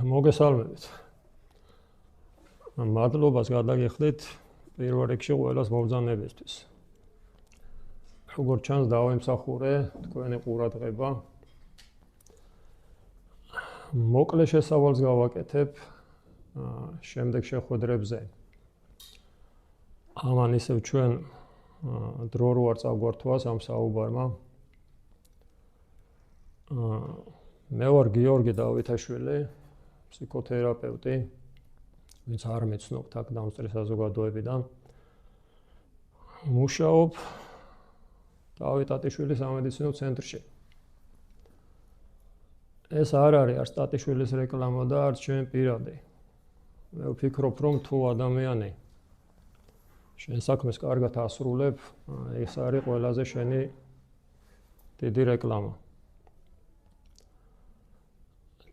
მოგესალმებით. მადლობას გადაგიხდით პირველ რიგში ყველას მობრძანებისთვის. როგორც ჩანს დავემსახურე თქვენი ყურადღება. მოკლე შესავალს გავაკეთებ შემდეგ შეხვედრებზე. ამან ისევ ჩვენ დრო რო არ წავგვართვას ამ საუბარმა. მე ვარ გიორგი დავითაშვილი, ფსიქოთერაპევტი, ვინც არ მეცნობთ აქ დამსწრე საზოგადოებიდან. მუშაობ დავით ტატიშვილის სამედიცინო ცენტრში. ეს არ არის არც ტატიშვილის რეკლამა და არც ჩემი პირადი. მე ვფიქრობ, რომ თუ ადამიანი შენ საქმეს კარგად ასრულებ, ეს არის ყველაზე შენი დიდი რეკლამა.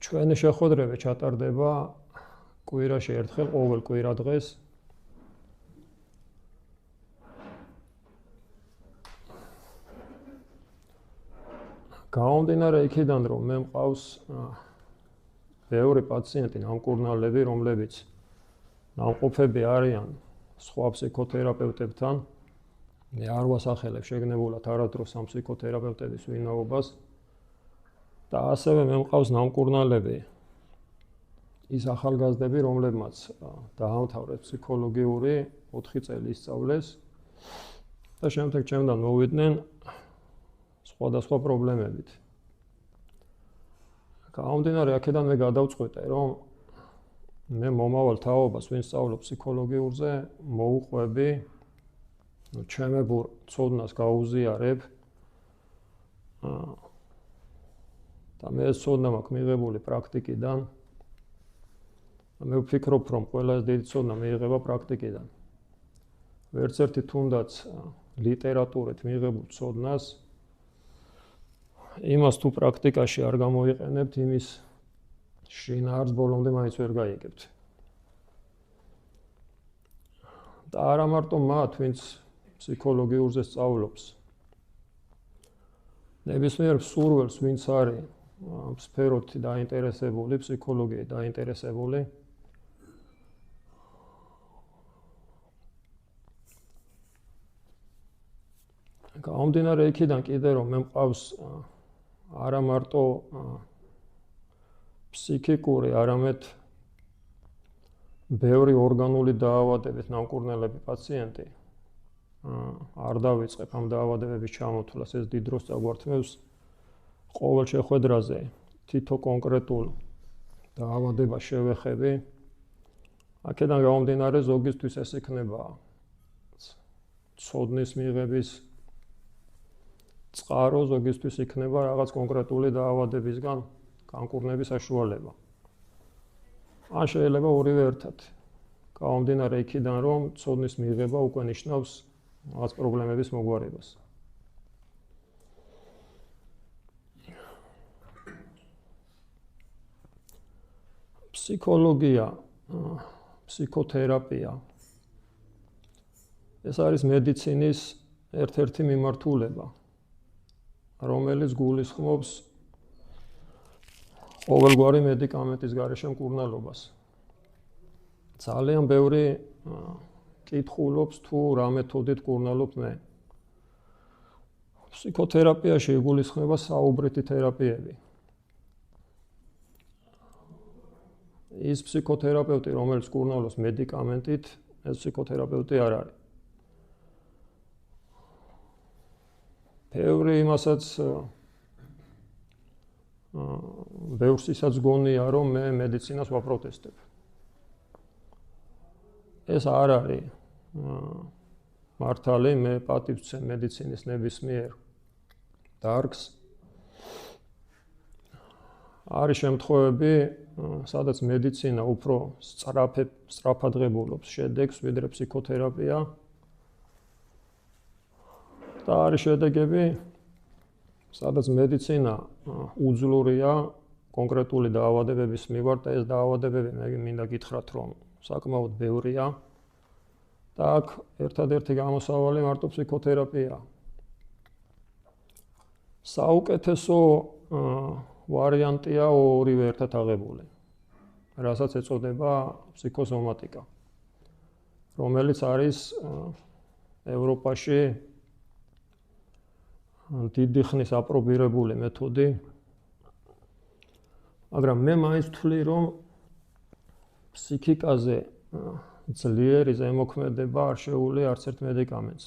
ჩვენი შეხვედრები ჩატარდება კვირაში ერთხელ, ყოველ კვირა დღეს. გამომდინარე იქიდან, რომ მე მყავს ბევრი პაციენტი, ნამკურნალები, რომლებიც ნამყოფები არიან სხვა ფსიქოთერაპევტებთან. მე არ ვასახელებ შეგნებულად არასდროს ამ ფსიქოთერაპევტების ვინაობას. და ასევე მე მყავს ნამკურნალები, ის ახალგაზრდები, რომლებმაც დაამთავრეს ფსიქოლოგიური 4 წელი ისწავლეს და შემდეგ ჩემთან მოვიდნენ სხვადასხვა პრობლემებით. გამომდინარე აქედან მე გადავწყვეტე, რომ მე მომავალ თაობას, ვინც სწავლობს ფსიქოლოგიურზე, მოვუყვები, ჩემებურ ცოდნას გაუზიარებ და მე ეს ცოდნა მაქვს მიღებული პრაქტიკიდან. მე ვფიქრობ, რომ ყველა ეს დიდი ცოდნა მიიღება პრაქტიკიდან. ვერც ერთი თუნდაც ლიტერატურით მიღებულ ცოდნას იმას თუ პრაქტიკაში არ გამოიყენებთ, იმის შინაარს ბოლომდე მაინც ვერ გაიგებთ. და არა მარტო მათ, ვინც ფსიქოლოგიურზე სწავლობს. ნებისმიერ მსურველს, ვინც არის ამ სფეროთ დაინტერესებული, ფსიქოლოგიით დაინტერესებული. გამომდინარე იქიდან კიდე, რომ მე მყავს არა მარტო ფსიქიკური, არამედ ბევრი ორგანული დაავადებით ნამკურნალები პაციენტი. არ დავიწყებ ამ დაავადებების ჩამოთვლას, ეს დიდ დროს წაგვართმევს. ყოველ შეხვედრაზე თითო კონკრეტულ დაავადებას შევეხები. აქედან გამომდინარე ზოგისთვის ეს იქნება ცოდნის მიღების წყარო, ზოგისთვის იქნება რაღაც კონკრეტული დაავადებისგან განკურნების საშუალება. ან შეიძლება ორივე ერთად. გამომდინარე იქიდან, რომ ცოდნის მიღება უკვე ნიშნავს რაღაც პრობლემების მოგვარებას. ფსიქოლოგია, ფსიქოთერაპია ეს არის მედიცინის ერთ-ერთი მიმართულება, რომელიც გულისხმობს ყოველგვარი მედიკამენტის გარეშე მკურნალობას. ძალიან ბევრი კითხულობს, თუ რა მეთოდით მკურნალობ მე. ფსიქოთერაპიაში იგულისხმება საუბრითი თერაპიები. ის ფსიქოთერაპევტი, რომელიც მკურნალობს მედიკამენტით, ეს ფსიქოთერაპევტი არ არის. ბევრი იმასაც ბევრს ისაც გონია, რომ მე მედიცინას ვაპროტესტებ. ეს არ არის მართალი, მე პატივს ვცემ მედიცინის ნებისმიერ დარგს. არის შემთხვევები, სადაც მედიცინა უფრო სწრაფად ღებულობს შედეგს, ვიდრე ფსიქოთერაპია. და არის შედეგები, სადაც მედიცინა უძლურია კონკრეტული დაავადებების მიმართ და ეს დაავადებები მე მინდა გითხრათ, რომ საკმაოდ ბევრია. და აქ ერთადერთი გამოსავალი მარტო ფსიქოთერაპია. საუკეთესო ვარიანტია ორივე ერთად აღებული. რასაც ეწოდება ფსიქოსომატიკა, რომელიც არის ევროპაში დიდი ხნის აპრობირებული მეთოდი, მაგრამ მე მაინც ვთვლი, რომ ფსიქიკაზე ძლიერი ზემოქმედება არ შეუძლია არც ერთ მედიკამენტს.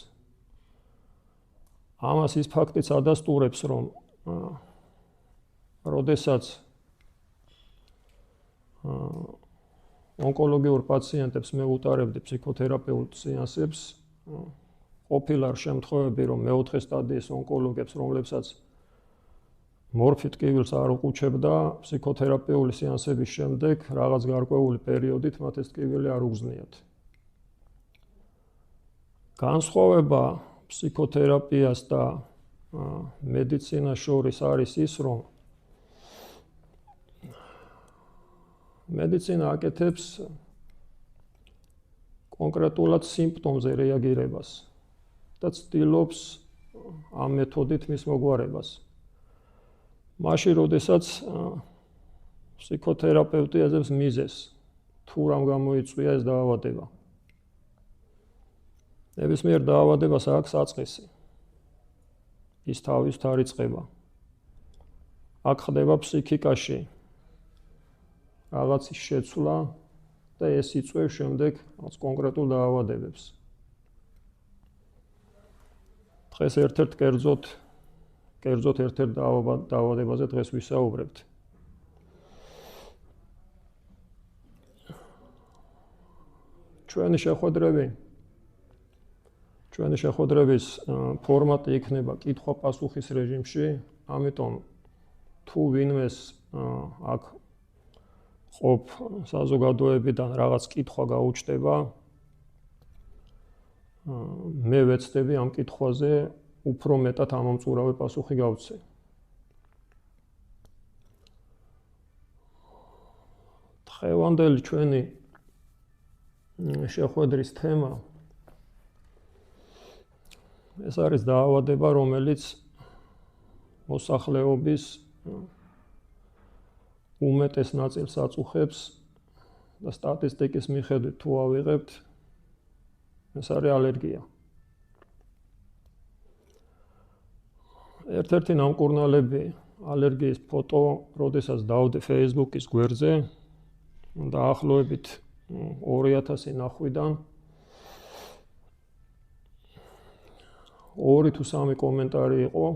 ამას ის ფაქტიც ადასტურებს, რომ როდესაც ონკოლოგიურ პაციენტებს მე უტარებდი ფსიქოთერაპეულ სეანსებს, ყოფილა შემთხვევები, რომ მეოთხე სტადიის ონკოლოგებს, რომლებსაც მორფი ტკივილს არ უყუჩებდა, ფსიქოთერაპიული სეანსების შემდეგ რაღაც გარკვეული პერიოდით მათ ეს ტკივილი არ უგზნიათ. განსხვავება ფსიქოთერაპიას და მედიცინას შორის არის ის, რომ მედიცინა აკეთებს კონკრეტულად სიმპტომზე რეაგირებას და ცდილობს ამ მეთოდით მის მოგვარებას. მაშინ, როდესაც ფსიქოთერაპევტი ეძებს მიზეზს, თუ რამ გამოიწვია ეს დაავადება. ნებისმიერ დაავადებას აქვს საწყისი. ის თავისთ არ იწყება. აქ ხდება ფსიქიკაში რაღაცის შეცვლა და ეს იწვევს შემდეგ კონკრეტულ დაავადებებს. დღეს ერთ-ერთ კერძოდ ერთ-ერთ დაავადებაზე დღეს ვისაუბრებთ. ჩვენი შეხვედრების ფორმატი იქნება კითხვა-პასუხის რეჟიმში, ამიტომ თუ ვინმეს აქ ყოფ საზოგადოებიდან რაღაც კითხვა გაუჩნდება, მე ვეცდები ამ კითხვაზე უფრო მეტად ამომწურავი პასუხი გავცე. დღევანდელი ჩვენი შეხვედრის თემა ეს არის დაავადება, რომელიც მოსახლეობის უმეტეს ნაწილს აწუხებს და სტატისტიკის მიხედვით თუ ავიღებთ, ეს არის ალერგია. ერთ-ერთი ნამკურნალები ალერგიის ფოტო, როდესაც დავდე Facebook-ის გვერდზე, დაახლოებით 2000 ნახვიდან 2 თუ 3 კომენტარი იყო.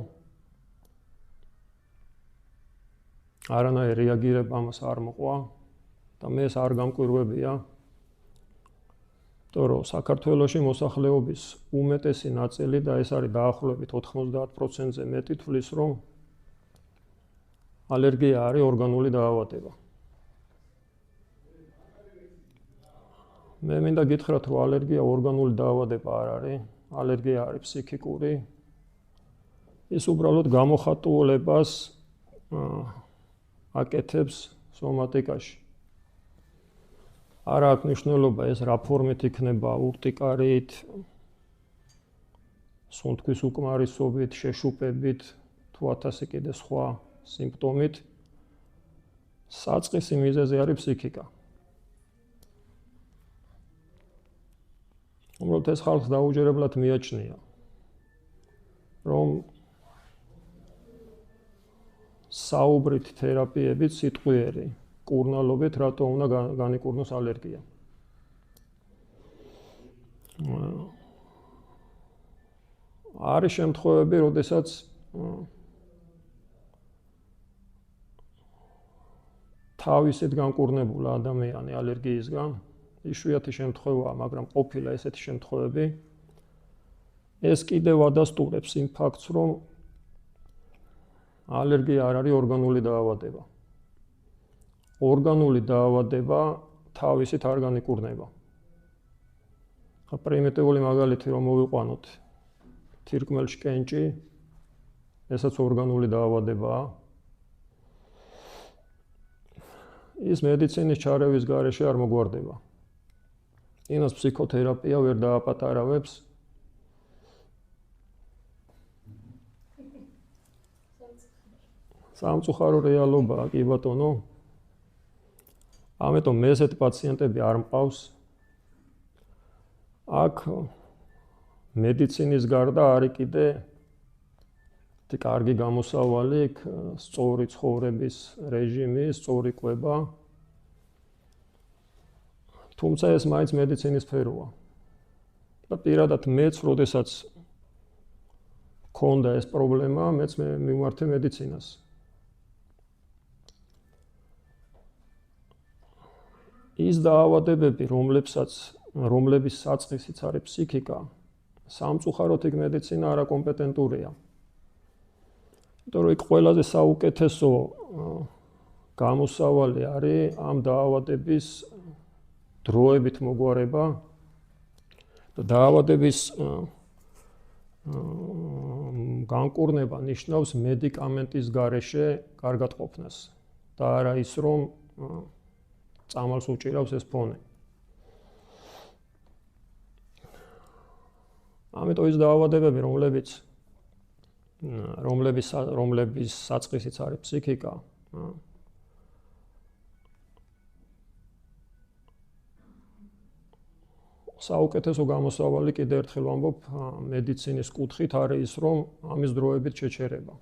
არანაირი რეაგირება ამას არ მოყვა და მე ეს არ გამკვირვებია. თორემ საქართველოში მოსახლეობის უმეტესი ნაწილი და ეს არის დაახლოებით 90%-ზე მეტი თვლის, რომ ალერგია არის ორგანული დაავადება. მე მინდა გითხრათ, რომ ალერგია ორგანული დაავადება არ არის, ალერგია არის ფსიქიკური. ის უბრალოდ გამოხატულებას აკეთებს სომატიკაში. არ აქვს მნიშვნელობა ეს რა ფორმით იქნება, ურტიკარით, სუნთქვის უკმარისობით, შეშუპებით, თუ 1000 კიდე სხვა სიმპტომით. საწყისი მიზეზი არის ფსიქიკა. უბრალოდ ეს ხალხს დაუჯერებლად მიაჩნია, რომ საუბრით თერაპიებით სიტყვიერი კურნალობით რატო უნდა განიკურნოს ალერგია. არის შემთხვევები, როდესაც თავისით განკურნებულ ადამიანი ალერგიისგან, იშვიათი შემთხვევაა, მაგრამ ყოფილა ესეთი შემთხვევები, ეს კიდევ ადასტურებს იმ ფაქტს, რომ ალერგია არ არის ორგანული დაავადება. ორგანული დაავადება თავისით არ განიკურნება. პრიმიტიული მაგალითი რომ მოვიყვანოთ, თირკმელში კენჭი, ესაც ორგანული დაავადებაა. ის მედიცინის ჩარევის გარეშე არ მოგვარდება. იმას ფსიქოთერაპია ვერ დააპატარავებს. სამწუხარო რეალობაა, კი ბატონო. ამიტომ მე ესეთი პაციენტები არ მყავს. აქ მედიცინის გარდა არის კიდე კარგი გამოსავალი, სწორი ცხოვრების რეჟიმი, სწორი კვება. თუმცა ეს მაინც მედიცინის სფეროა. და პირადად მეც, როდესაც მქონდა ეს პრობლემა, მეც მივმართე მედიცინას. ის დაავადებები, რომლების საწყისიც არის ფსიქიკა, სამწუხაროდ იქ მედიცინა არაკომპეტენტურია. იმიტომ რომ იქ ყველაზე საუკეთესო გამოსავალი არის ამ დაავადების დროებით მოგვარება და დაავადების განკურნება ნიშნავს მედიკამენტის გარეშე კარგად ყოფნას და არა ის რომ წამალს უჭირავს ეს ფონი. ამიტომ ის დაავადებები, რომლების საწყისიც არის ფსიქიკა, საუკეთესო გამოსავალი კიდევ ერთხელ ვამბობ მედიცინის კუთხით არის ის, რომ ამის დროებით შეჩერება.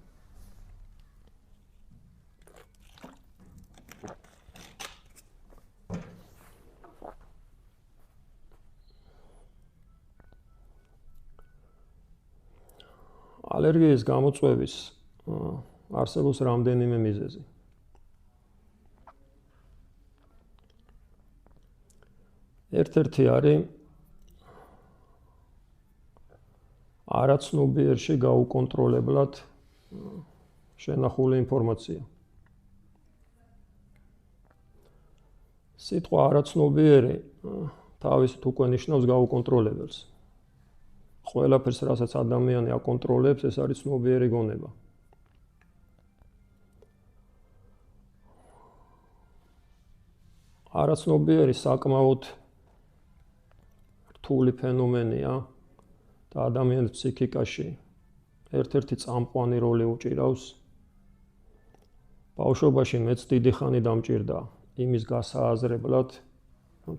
ალერგიის გამოწვევის არსებობს რამდენიმე მიზეზი. ერთ-ერთი არის არაცნობიერში გაუკონტროლებლად შენახული ინფორმაცია. სიტყვა არაცნობიერი თავისით უკვე ნიშნავს გაუკონტროლებელს. ყველაფერს, რასაც ადამიანი აკონტროლებს, ეს არის ცნობიერი გონება. არაცნობიერი საკმაოდ რთული ფენომენია და ადამიანის ფსიქიკაში ერთ-ერთი წამყვანი როლი უჭირავს. ბავშვობაში მეც დიდი ხანი დამჭირდა იმის გასააზრებლად,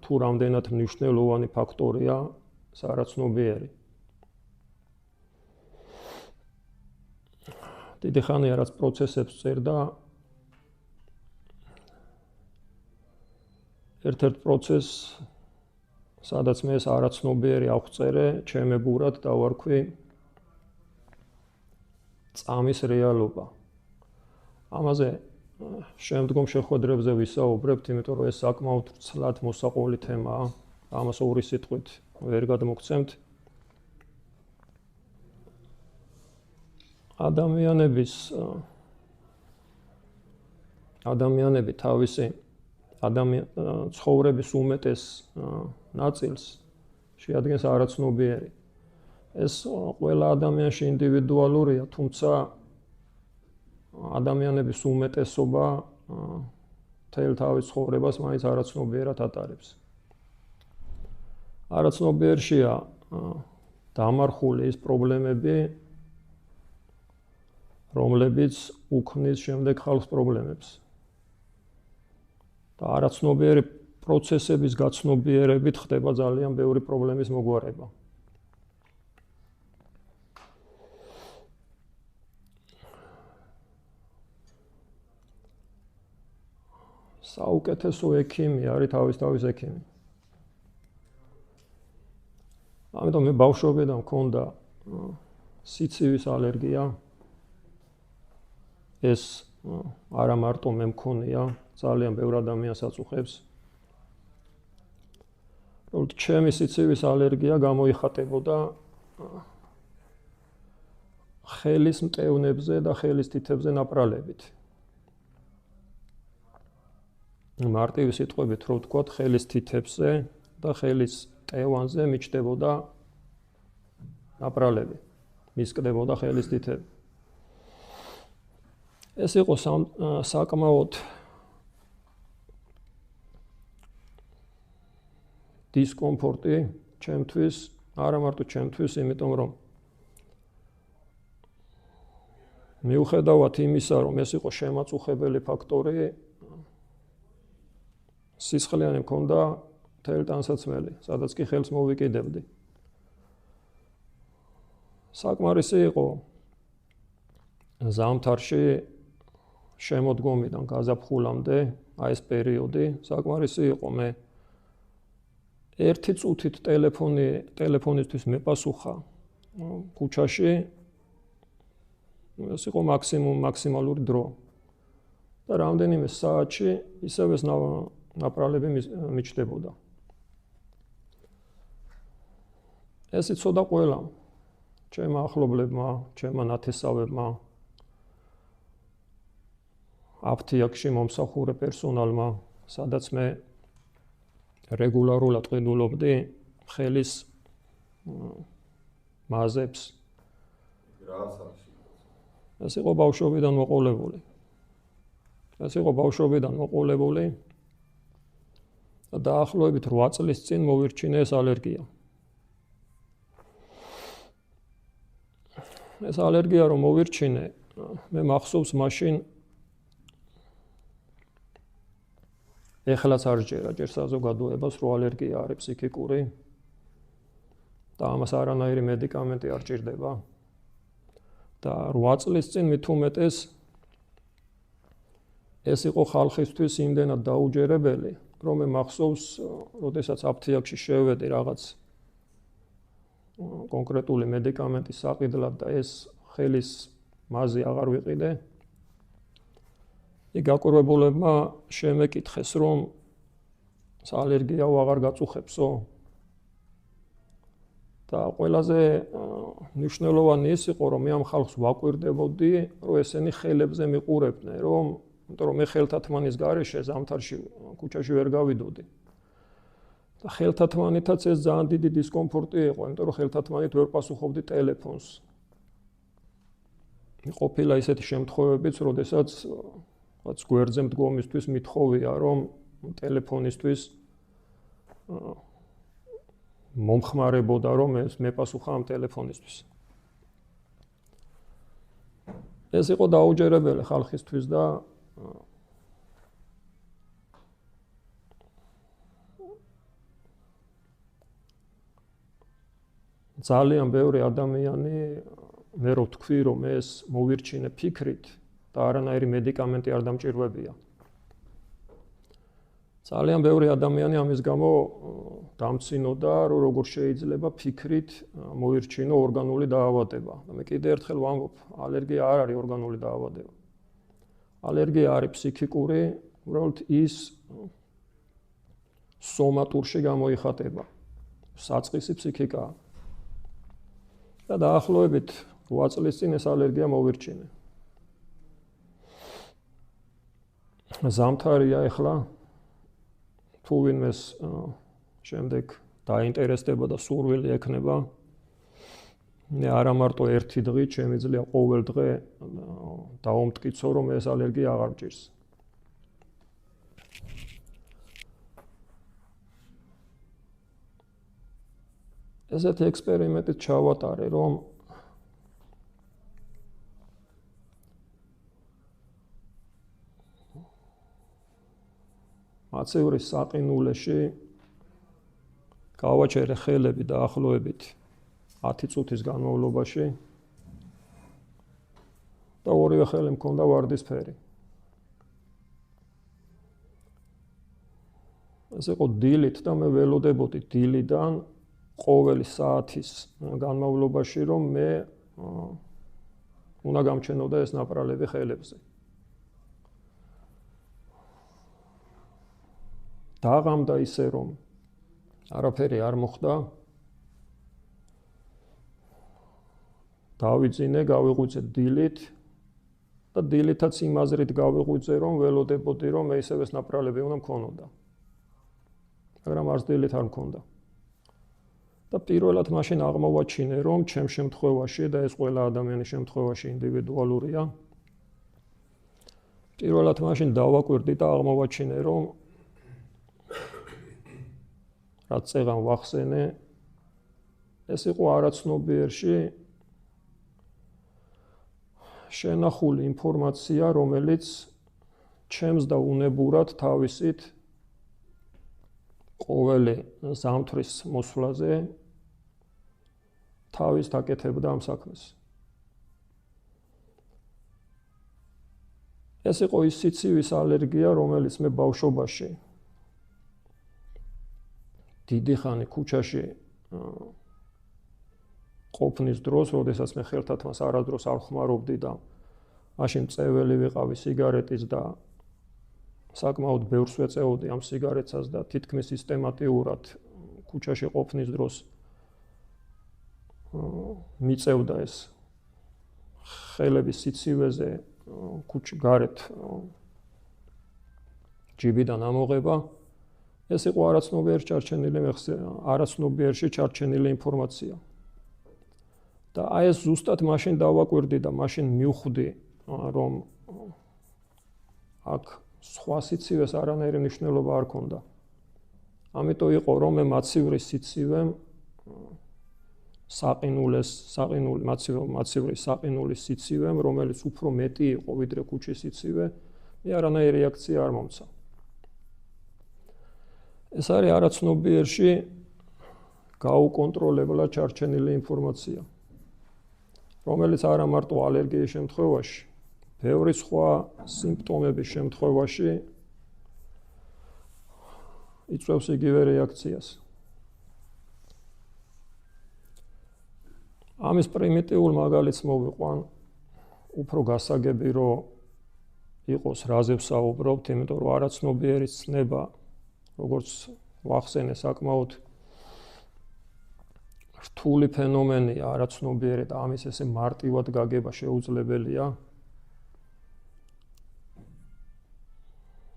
თუ რამდენად მნიშვნელოვანი ფაქტორია არაცნობიერი. დიდი ხანი რაც პროცესებს წერდა, ერთ-ერთ პროცესს, სადაც მე ეს არაცნობიერი აღწერე, ჩემებურად დავარქვი წამის რეალობა. ამაზე შემდგომ შეხვედრებზე ვისაუბრებთ, იმიტომ რომ ეს საკმაოდ ცლად მოსაყოლი თემაა. ამას ორი სიტყვით ვერ გადმოგცემთ. ადამიანები თავისი ცხოვრების უმეტეს ნაწილს შეადგენს არაცნობიერი. ეს ყველა ადამიანში ინდივიდუალურია, თუმცა ადამიანების უმეტესობა მთელ თავის ცხოვრებას მაინც არაცნობიერად ატარებს. არაცნობიერშია დამარხული ის პრობლემები, რომლებიც უქმნის შემდეგ ხალხს პრობლემებს. და არაცნობიერი პროცესების გაცნობიერებით ხდება ძალიან ბევრი პრობლემის მოგვარება. საუკეთესო ექიმი არის თავის ექიმი. ამიტომ მე ბავშვობიდან მქონდა სიცივის ალერგია. ეს არა მარტო მე მქონია, ძალიან ბევრ ადამიანს აწუხებს. რომ ჩემი სიცივის ალერგია გამოიხატებოდა ხელის მტევნებზე და ხელის თითებზე ნაპრალებით. მარტივი სიტყვებით რო ვთქვათ, ხელის თითებზე და ხელის მტევანზე მიჩნდებოდა ნაპრალები. მისკდებოდა ხელის თითები. ეს იყო საკმაოდ დისკომფორტი ჩემთვის, არა მარტო ჩემთვის, იმიტომ რომ მიუხედავად იმისა, რომ ეს იყო შემაწუხებელი ფაქტორი, სისხლიანი მქონდა მთელი ტანსაცმელი, სადაც კი ხელს მოვიკიდებდი. საკმარისი იყო ზამთარში შემოდგომიდან გაზაფხულამდე, აი ეს პერიოდი, საკმარისი იყო მე 1 წუთით ტელეფონისთვის მეპასუხა ქუჩაში, ეს იყო მაქსიმალური დრო. და რამდენიმე საათში ისევ ეს ნაპრალები მიჩნდებოდა. ეს იცოდა ყველამ, ჩემმა ახლობლებმა, ჩემმა ნათესავებმა, აფთიაქში მომსახურე პერსონალმა, სადაც მე რეგულარულად ყიდულობდი ხელის მაზებს. ეს იყო ბავშვობიდან მოყოლებული. და დაახლოებით 8 წლის წინ მოვირჩინე ეს ალერგია. ეს ალერგია რომ მოვირჩინე, მე მახსოვს მაშინ ეხლაც არ ჯერა, ჯერ საზოგადოებას რო ალერგია არის ფსიქიკური და ამას არანაირი მედიკამენტი არ ჭირდება. და 8 წლის წინ მით უმეტეს ეს იყო ხალხისთვის იმდენად დაუჯერებელი, რომ მე მახსოვს, როდესაც აფთიაქში შევედი რაღაც კონკრეტული მედიკამენტის საყიდლად და ეს ხელის მაზი აღარ ვიყიდე. იქ გაკურებულებმა შემეკითხეს, რომ ალერგიაო აღარ გაწუხებსო? და ყველაზე მნიშვნელოვანი ის იყო, რომ მე ამ ხალხს ვაკვირდებოდი, რომ ესენი ხელებზე მიყურებდნენ, იმიტომ რომ მე ხელთათმანის გარეშე ზამთარში ქუჩაში ვერ გავიდოდი. და ხელთათმანითაც ეს ძალიან დიდი დისკომფორტი იყო, იმიტომ რომ ხელთათმანით ვერ პასუხობდი ტელეფონს. ყოფილა ისეთი შემთხვევებიც, როდესაც გვერდზე მდგომისთვის მithოვია, რომ ტელეფონისთვის მომხმარებოდა, რომ ეს მეპასუხა ამ ტელეფონისთვის. ეს იყო დაუჯერებელი ხალხისთვის და ძალიან ბევრი ადამიანი მე რო თქვი, რომ ეს მოვირჩინე ფიქრით და არანაირი მედიკამენტი არ დამჭირვებია. ძალიან ბევრი ადამიანი ამის გამო დამცინოდა, რომ როგორ შეიძლება ფიქრით მოირჩინო ორგანული დაავადება. და მე კიდე ერთხელ ვამბობ, ალერგია არ არის ორგანული დაავადება. ალერგია არის ფსიქიკური, უბრალოდ ის სომატურში გამოიხატება. საწყისი ფსიქიკაა. და დაახლოებით 8 წლის წინ ეს ალერგია მოვირჩინე. ზამთარია ეხლა, თუ ვინმეს შემდეგ დაინტერესდება და სურვილი ექნება, მე არა მარტო ერთი დღით, შემიძლია ყოველ დღე დავამტკიცო, რომ ეს ალერგია აღარ მჭირს. ესეთი ექსპერიმენტით ჩავატარე, რომ მაცევრის საყინულეში გავაჩერე ხელები დაახლოებით 10 წუთის განმავლობაში და ორივე ხელი მქონდა ვარდისფერი. ეს იყო დილით და მე ველოდებოდი დილიდან ყოველი საათის განმავლობაში, რომ მე უნდა გამჩენოდა ეს ნაპრალები ხელებზე. დაღამდა ისე, რომ არაფერი არ მოხდა. დავიძინე, გავიღვიძე დილით და დილითაც იმ აზრით გავიღვიძე, რომ ველოდებოდი, რომ მე ისევ ეს ნაპრალები უნდა მქონოდა. მაგრამ არც დილით არ მქონდა. და პირველად მაშინ აღმოვაჩინე, რომ ჩემ შემთხვევაში და ეს ყველა ადამიანის შემთხვევაში ინდივიდუალურია. პირველად მაშინ დავაკვირდი და აღმოვაჩინე, რომ რაც წეღან ვახსენე, ეს იყო არაცნობიერში შენახული ინფორმაცია, რომელიც ჩემს და უნებურად თავისით ყოველი ზამთრის მოსვლაზე თავის დაკეთებდა ამ საქმეს. ეს იყო ის სიცივის ალერგია, რომელიც მე ბავშვობაში დიდი ხანი ქუჩაში ყოფნის დროს, როდესაც მე ხელთათ მას არასდროს არ ხმარობდი და მაშინ წეველი ვიყავი სიგარეტის და საკმაოდ ბევრს ვეწეოდი ამ სიგარეტსაც და თითქმის სისტემატიურად ქუჩაში ყოფნის დროს მიწევდა ეს ხელების სიცივეზე გარეთ ჯიბიდან ამოღება. ეს იყო არაცნობიერში ჩარჩენილი ინფორმაცია. და აი ეს ზუსტად მაშინ დავაკვირდი და მაშინ მივხვდი, რომ აქ სხვა სიცივეს არანაირი მნიშვნელობა არ ქონდა. ამიტომ იყო რომ მე მაცივრის სიცივემ მაცივრის საყინულის სიცივემ, რომელიც უფრო მეტი იყო ვიდრე ქუჩის სიცივე, მე არანაირი რეაქცია არ მომცა. ეს არის არაცნობიერში გაუკონტროლებლად ჩარჩენილი ინფორმაცია, რომელიც არა მარტო ალერგიის შემთხვევაში, ბევრი სხვა სიმპტომების შემთხვევაში იწვევს იგივე რეაქციას. ამის პრიმიტიულ მაგალითს მოვიყვან, უფრო გასაგები რომ იყოს რაზე ვსაუბრობთ, იმიტომ რომ არაცნობიერის ცნება, როგორც ვახსენე, საკმაოდ რთული ფენომენია არაცნობიერი და ამის ესე მარტივად გაგება შეუძლებელია.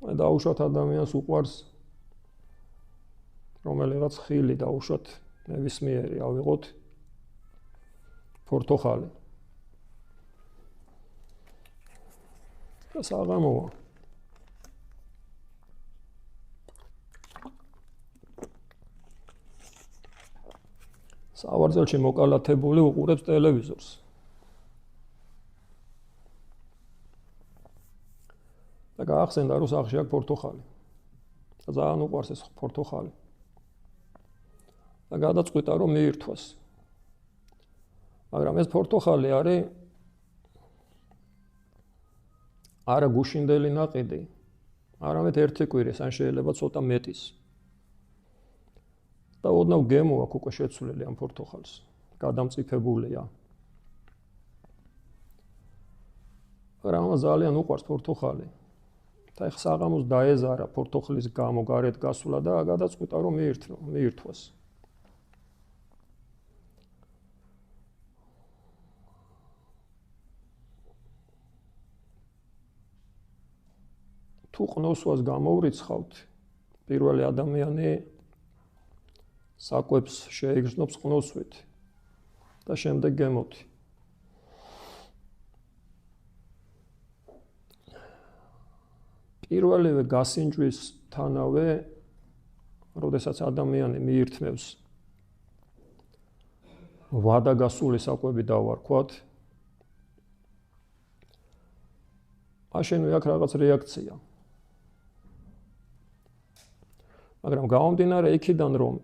დაუშვათ ადამიანს უყვარს რომელიღაც ხილი დაუშვათ ნებისმიერი ავიღოთ პორტოხალი. საღამოა. სავარძელში მოკალათებული უყურებს ტელევიზორს. და გაახსენდა რომ სახლში აქვს პორტოხალი. და ძალიან უყვარს ეს პორტოხალი. და გადაწყვიტა რომ მიირთვას. მაგრამ ეს პორტოხალი არის არა გუშინდელი ნაყიდი, არამედ ერთი კვირის, ან შეიძლება ცოტა მეტის. და ოდნავ გემო აქვს უკვე შეცვლილი ამ პორტოხალს, გადამწიფებულია. მაგრამ ძალიან უყვარს პორტოხალი. და ეხლა საღამოს დაეზარა პორტოხლის გამო გარეთ გასვლა და გადაწყვიტა რომ მიირთვას. თუ ყნოსვას გამოვრიცხავთ, პირველი ადამიანი საკვებს შეიგრძნობს ყნოსვით და შემდეგ გემოთი. პირველივე გასინჯვისთანავე, როდესაც ადამიანი მიირთმევს ვადაგასული საკვები დავარქვათ, მაშინვე აქვს რაღაც რეაქცია. მაგრამ გამომდინარე იქიდან, რომ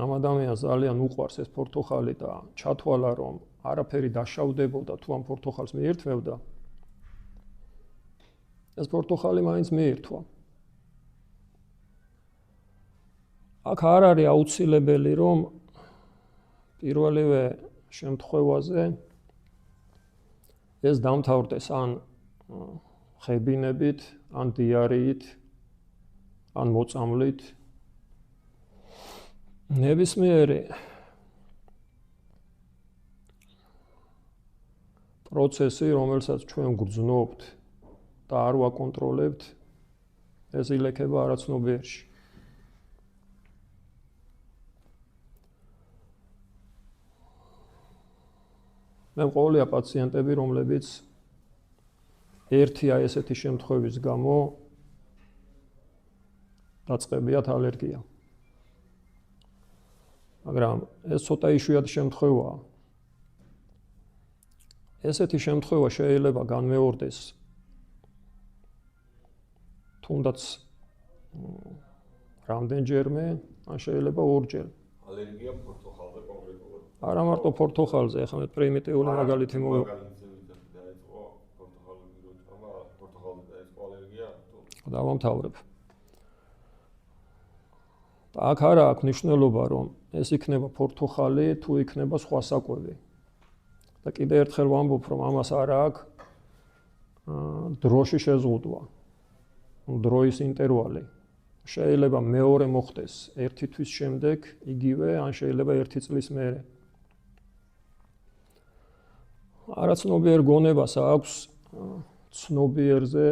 ამ ადამიანს ძალიან უყვარს ეს პორტოხალი და ჩათვალა, რომ არაფერი დაშავდებოდა თუ ამ პორტოხალს მიირთმევდა, ეს პორტოხალი მაინც მიირთვა. აქ არ არის აუცილებელი, რომ პირველივე შემთხვევაზე ეს დამთავრდეს ან ხებინებით, ან დიარეით, ან მოწამვლით. ნებისმიერი პროცესი, რომელსაც ჩვენ გრძნობთ და არ ვაკონტროლებთ, ეს ილექება არაცნობიერში. მე მყოლია პაციენტები, რომლებიც ერთი აი ესეთი შემთხვევის გამო დაწყებიათ ალერგია. მაგრამ ეს ცოტა იშვიათი შემთხვევაა. ესეთი შემთხვევა შეიძლება განმეორდეს თუ თუნდაც რამდენჯერმე, ან შეიძლება ორჯერ. ალერგია ფორთოხალზე კონკრეტულად? არა მარტო ფორთოხალზე, ახლა მე პრიმიტიული მაგალითი დაიწყო ფორთოხალზე გიროჭამა, ფორთოხალზე დაიწყო ალერგია? დავამთავრებ. აქ არა აქვს მნიშვნელობა, რომ ეს იქნება ფორთოხალი, თუ იქნება სხვა საკვები. და კიდე ერთხელ ვამბობ, რომ ამას არა აქვს დროში შეზღუდვა. დროის ინტერვალი. შეიძლება მეორე მოხდეს 1 თვის შემდეგ, იგივე, ან შეიძლება 1 წლის მერე. არაცნობიერ გონებას აქვს ცნობიერზე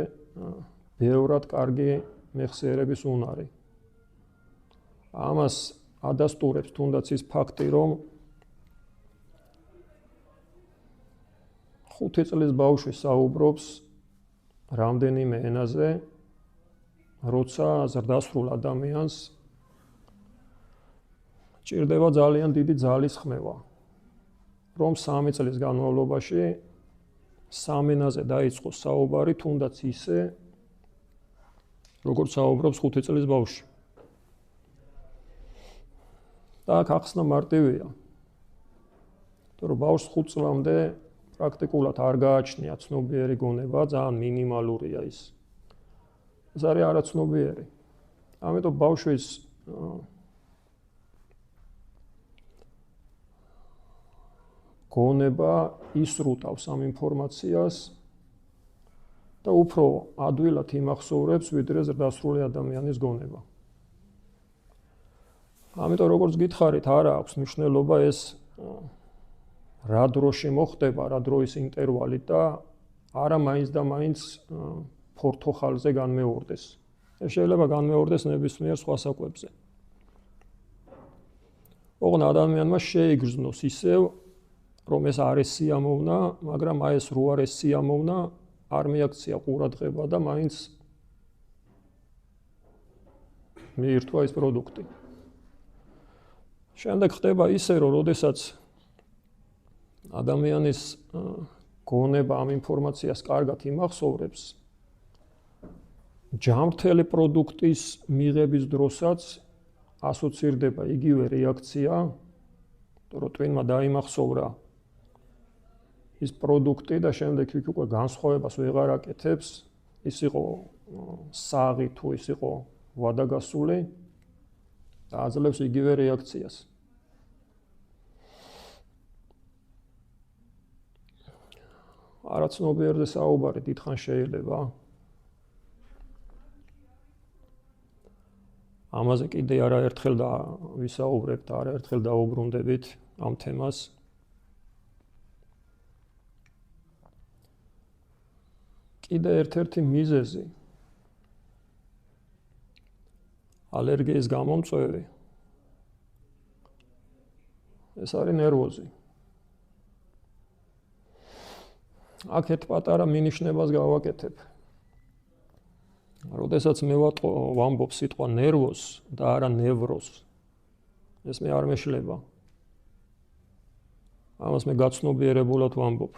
ბევრად კარგი მეხსიერების უნარი. ამას ადასტურებს თუნდაც ის ფაქტი, რომ 5 წლის ბავშვი საუბრობს რამდენიმე ენაზე, როცა ზრდასრულ ადამიანს ჭირდება ძალიან დიდი ძალის ხმევა, რომ 3 წლის განმავლობაში 3 ენაზე დაიწყოს საუბარი, თუნდაც ისე, როგორც საუბრობს 5 წლის ბავშვი. და აქ ახსნა მარტივია. რომ ბავშვს 5 წლამდე პრაქტიკულად არ გააჩნია ცნობიერი გონება, ძალიან მინიმალურია ის. ეს არის არაცნობიერი. ამიტომ ბავშვის გონება ისრუტავს ამ ინფორმაციას და უფრო ადვილად იმახსოვრებს, ვიდრე ზრდასრული ადამიანის გონება. ამიტომ როგორც გითხარით, არა აქვს მნიშვნელობა ეს რა დროში მოხდება, რა დროის ინტერვალით და არა მაინც და მაინც ფორთოხალზე განმეორდეს. ეს შეიძლება განმეორდეს ნებისმიერ სხვა საკვებზე. ოღონდ ადამიანმა შეიგრძნოს ისევ, რომ ეს არის სიამოვნა, მაგრამ აი ეს რო არის სიამოვნა, არ მიაქცია ყურადღება და მაინც მიირთვა ეს პროდუქტი. შემდეგ ხდება ისე, რომ როდესაც ადამიანის გონება ამ ინფორმაციას კარგად იმახსოვრებს, ჯანმრთელი პროდუქტის მიღების დროსაც ასოცირდება იგივე რეაქცია, რომ twin-მა დაიმახსოვრა ის პროდუქტი და შემდეგ იქ უკვე განსხვავებას ვეღარ აკეთებს, ის იყო საღი თუ ის იყო ვადაგასული და აძლევს იგივე რეაქციას. არაცნობიერზე საუბარი დიდხანს შეიძლება. ამაზე კიდე არაერთხელ ვისაუბრებთ, არაერთხელ დავუბრუნდებით ამ თემას. კიდე ერთ-ერთი მიზეზი ალერგიის გამომწვევი ეს არის ნერვოზი. აქ ერთ პატარა მინიშნებას გავაკეთებ. როდესაც მე ვამბობ სიტყვა ნერვოს და არა ნევროს, ეს მე არ მეშლება. ამას მე გაცნობიერებულად ვამბობ.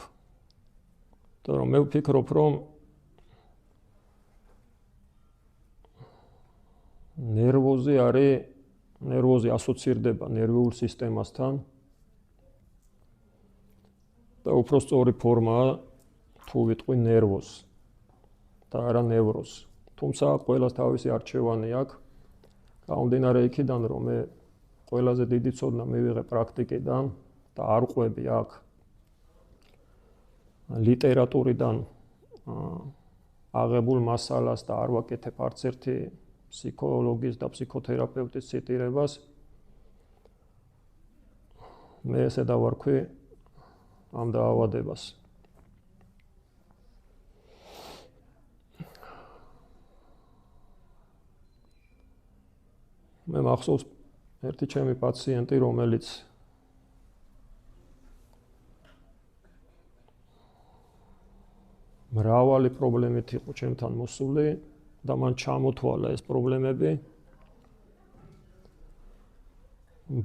თორემ მე ვფიქრობ, რომ ნერვოზი ასოცირდება ნერვიულ სისტემასთან და უფრო სწორი ფორმაა თუ ვიტყვი ნერვოს და არა ნევროს. თუმცა ყველას თავისი არჩევანი აქვს. გამომდინარე იქიდან, რომ მე ყველაზე დიდი ცოდნა მივიღე პრაქტიკიდან და არ ყვები აქ ლიტერატურიდან აღებულ მასალას და არ ვაკეთებ არც ერთი ფსიქოლოგის და ფსიქოთერაპევტის ციტირებას. მე ესე დავარქვი ამ დაავადებას. მე მახსოვს ერთი ჩემი პაციენტი, რომელიც მრავალი პრობლემით იყო ჩემთან მოსული და მან ჩამოთვალა ეს პრობლემები.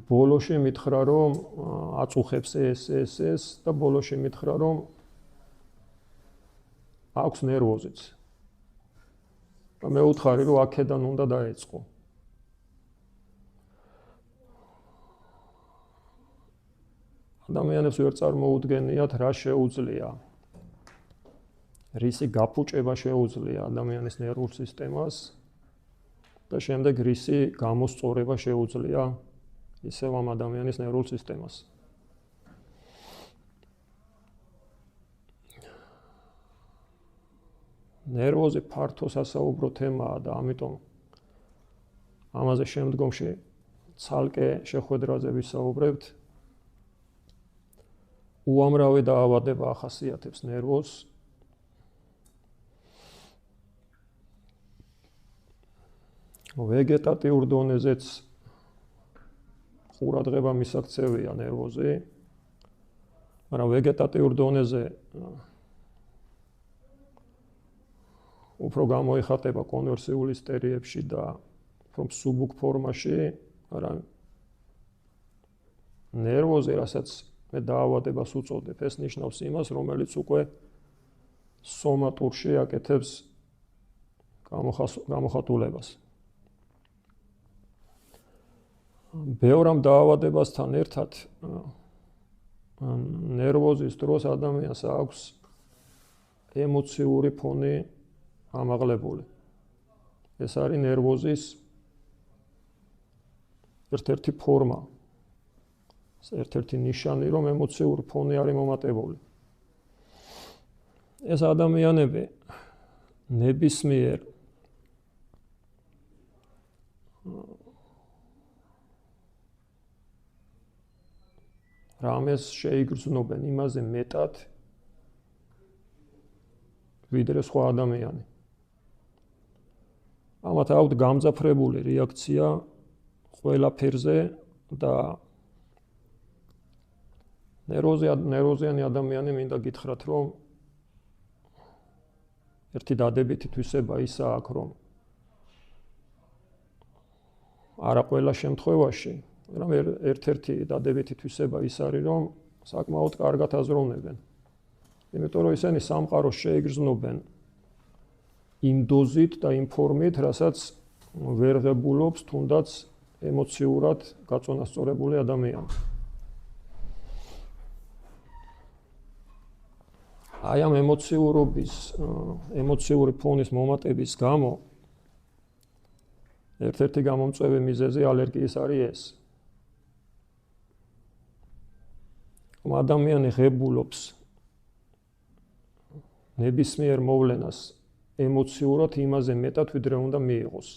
ბოლოში მითხრა, რომ აწუხებს ეს და ბოლოში მითხრა, რომ აქვს ნერვოზიც. მე ვუთხარი, რომ აქედან უნდა დაეწყო. ადამიანებს ვერ წარმოუდგენიათ, რა შეუძლია. რისი გაფუჭება შეუძლია ადამიანის ნერვულ სისტემას და შემდეგ რისი გამოსწორება შეუძლია ისევ ამ ადამიანის ნერვულ სისტემას. ნერვოზი ფართო სასაუბრო თემაა და ამიტომ ამაზე შემდგომში ცალკე შეხვედრაზე ვისაუბრებთ. უამრავი დაავადება ახასიათებს ნერვოზს. ვეგეტატიურ დონეზეც ყურადღება მისაქცევია ნერვოზი, მაგრამ ვეგეტატიურ დონეზე უფრო გამოიხატება კონვერსიული სტერიებში და უფრო მსუბუქ ფორმაში, მაგრამ ნერვოზი, რასაც მე დაავადებას უწოდებ, ეს ნიშნავს იმას, რომელიც უკვე სომატურში აკეთებს გამოხატულებას. ბევრ ამ დაავადებასთან ერთად ნერვოზის დროს ადამიანს აქვს ემოციური ფონი ამაღლებული. ეს არის ნერვოზის ერთ-ერთი ფორმა. ერთ-ერთი ნიშანი, რომ ემოციური ფონი არის მომატებული. ეს ადამიანები ნებისმიერ რამეს შეიგრძნობენ იმაზე მეტად, ვიდრე სხვა ადამიანი. ამათ აქვთ გამძაფრებული რეაქცია ყველაფერზე და ნერვოზიანი ადამიანი მინდა გითხრათ, რომ ერთი დადებითი თვისება ისაა აქ, რომ არა ყველა შემთხვევაში, მაგრამ ერთ-ერთი დადებითი თვისება ის არის, რომ საკმაოდ კარგად აზროვნებენ. იმიტომ რომ ისინი სამყაროს შეიგრძნობენ იმ დოზით და იმ ფორმით, რასაც ვერ ღებულობს თუნდაც ემოციურად გაწონასწორებული ადამიანი. აი ამ ემოციური ფონის მომატების გამო ერთ-ერთი გამომწვევი მიზეზი ალერგიის არის ეს. ადამიანი ღებულობს ნებისმიერ მოვლენას ემოციურად იმაზე მეტად, ვიდრე უნდა მიიღოს.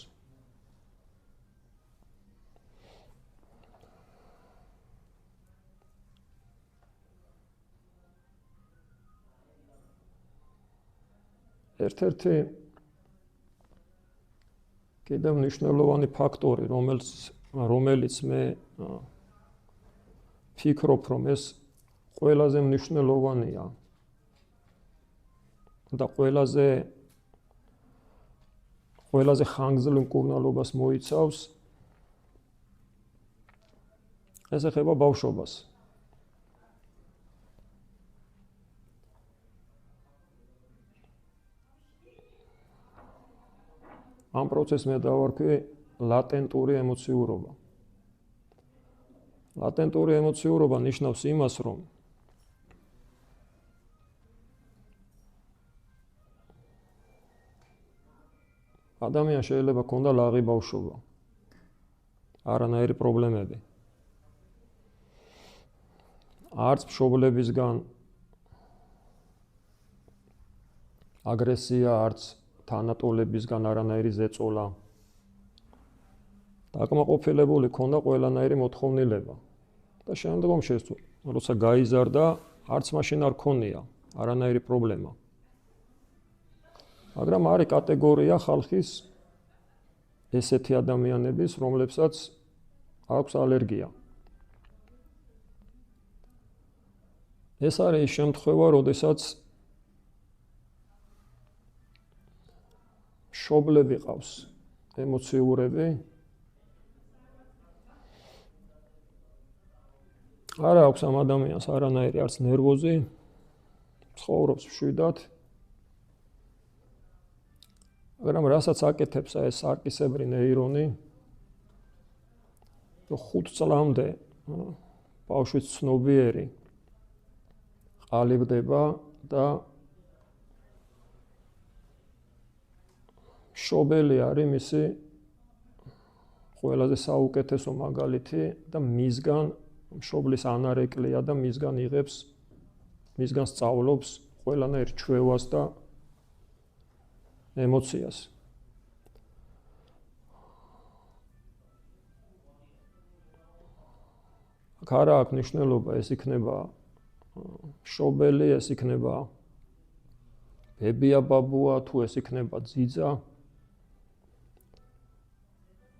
ერთ-ერთი კიდევ მნიშვნელოვანი ფაქტორი, რომელიც მე ფიქრობ, რომ ეს ყველაზე მნიშვნელოვანია და ყველაზე ხანგრძლივ მკურნალობას მოიცავს, ეს ეხება ბავშვობას. ამ პროცესს მე დავარქვი ლატენტური ემოციურობა. ლატენტური ემოციურობა ნიშნავს იმას, რომ ადამიანს შეიძლება ქონდა ლაღი ბავშვობა, არანაირი პრობლემები. არც მშობლებისგან აგრესია, არც თანატოლებისგან არანაირი ზეწოლა. დაკმაყოფილებული ქონდა ყველანაირი მოთხოვნილება. და შემდგომში, როცა გაიზარდა, არც მაშინ არ ქონია არანაირი პრობლემა. მაგრამ არის კატეგორია ხალხის ესეთი ადამიანების, რომლებსაც აქვს ალერგია. ეს არის შემთხვევა, როდესაც მშობლები ყავს ემოციურები, არა აქვს ამ ადამიანს არანაირი არც ნერვოზი, ცხოვრობს მშვიდად, მაგრამ რასაც აკეთებს ეს სარკისებრი ნეირონი, 5 წლამდე ბავშვის ცნობიერი ყალიბდება და მშობელი არის მისი ყველაზე საუკეთესო მაგალითი და მისგან მშობლის ანარეკლია და მისგან იღებს, მისგან სწავლობს ყველანაირ ჩვევას და ემოციას. აქ არა აქვს მნიშვნელობა, ეს იქნება მშობელი, ეს იქნება ბებია ბაბუა, თუ ეს იქნება ძიძა.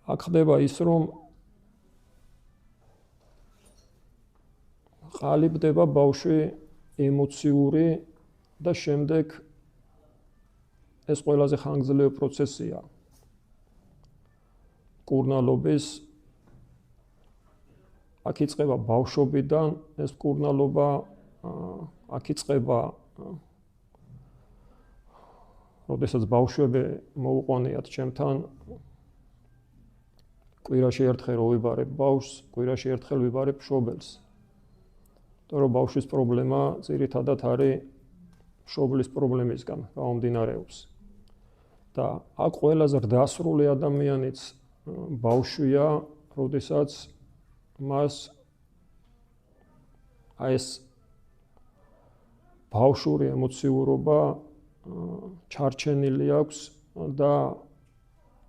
აქ ხდება ის, რომ ყალიბდება ბავშვი ემოციური და შემდეგ ეს ყველაზე ხანგრძლივი პროცესია. მკურნალობის აქ იწყება ბავშვობიდან, ეს მკურნალობა აქ იწყება როდესაც ბავშვები მოუყვანიათ ჩემთან, კვირაში ერთხელ ვიბარებ ბავშვს, კვირაში ერთხელ ვიბარებ მშობელს. იმიტომ რომ ბავშვის პრობლემა ძირითადად არის მშობლის პრობლემისგან გამომდინარეობს. და აქ ყველაზე ზრდასრული ადამიანიც ბავშვია, როდესაც მას ეს ბავშვური ემოციურობა ჩარჩენილი აქვს და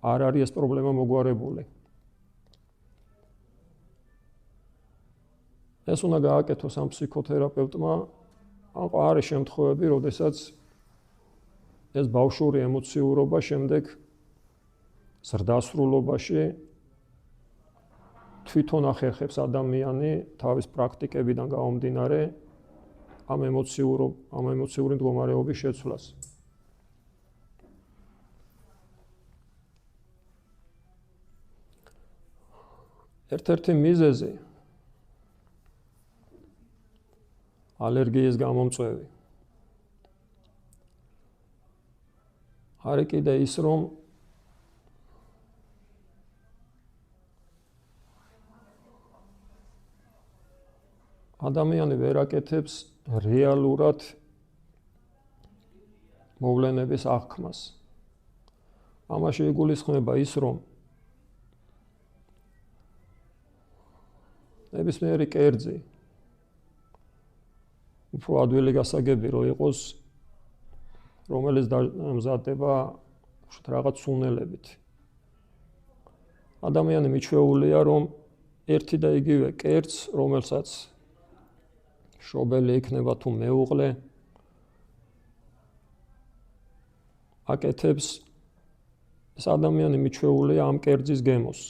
არ არის ეს პრობლემა მოგვარებული. ეს უნდა გააკეთოს ამ ფსიქოთერაპევტმა, ან არის შემთხვევები, როდესაც ეს ბავშვური ემოციურობა შემდეგ ზრდასრულობაში თვითონ ახერხებს ადამიანი თავის პრაქტიკებიდან გამომდინარე ამ ემოციური მდგომარეობის შეცვლას. ერთ-ერთი მიზეზი ალერგიის გამომწვევი არის კიდე ის, რომ ადამიანი ვერ აკეთებს რეალურად მოვლენების აღქმას. ამაში იგულისხმება ის, რომ ნებისმიერი კერძი უფრო ადვილი გასაგები რო იყოს, რომელიც მზადდება რაღაც სუნელებით. ადამიანი მიჩვეულია, რომ ერთი და იგივე კერძს, რომელსაც მშობელი იქნება თუ მეუღლე, აკეთებს, ეს ადამიანი მიჩვეულია ამ კერძის გემოს.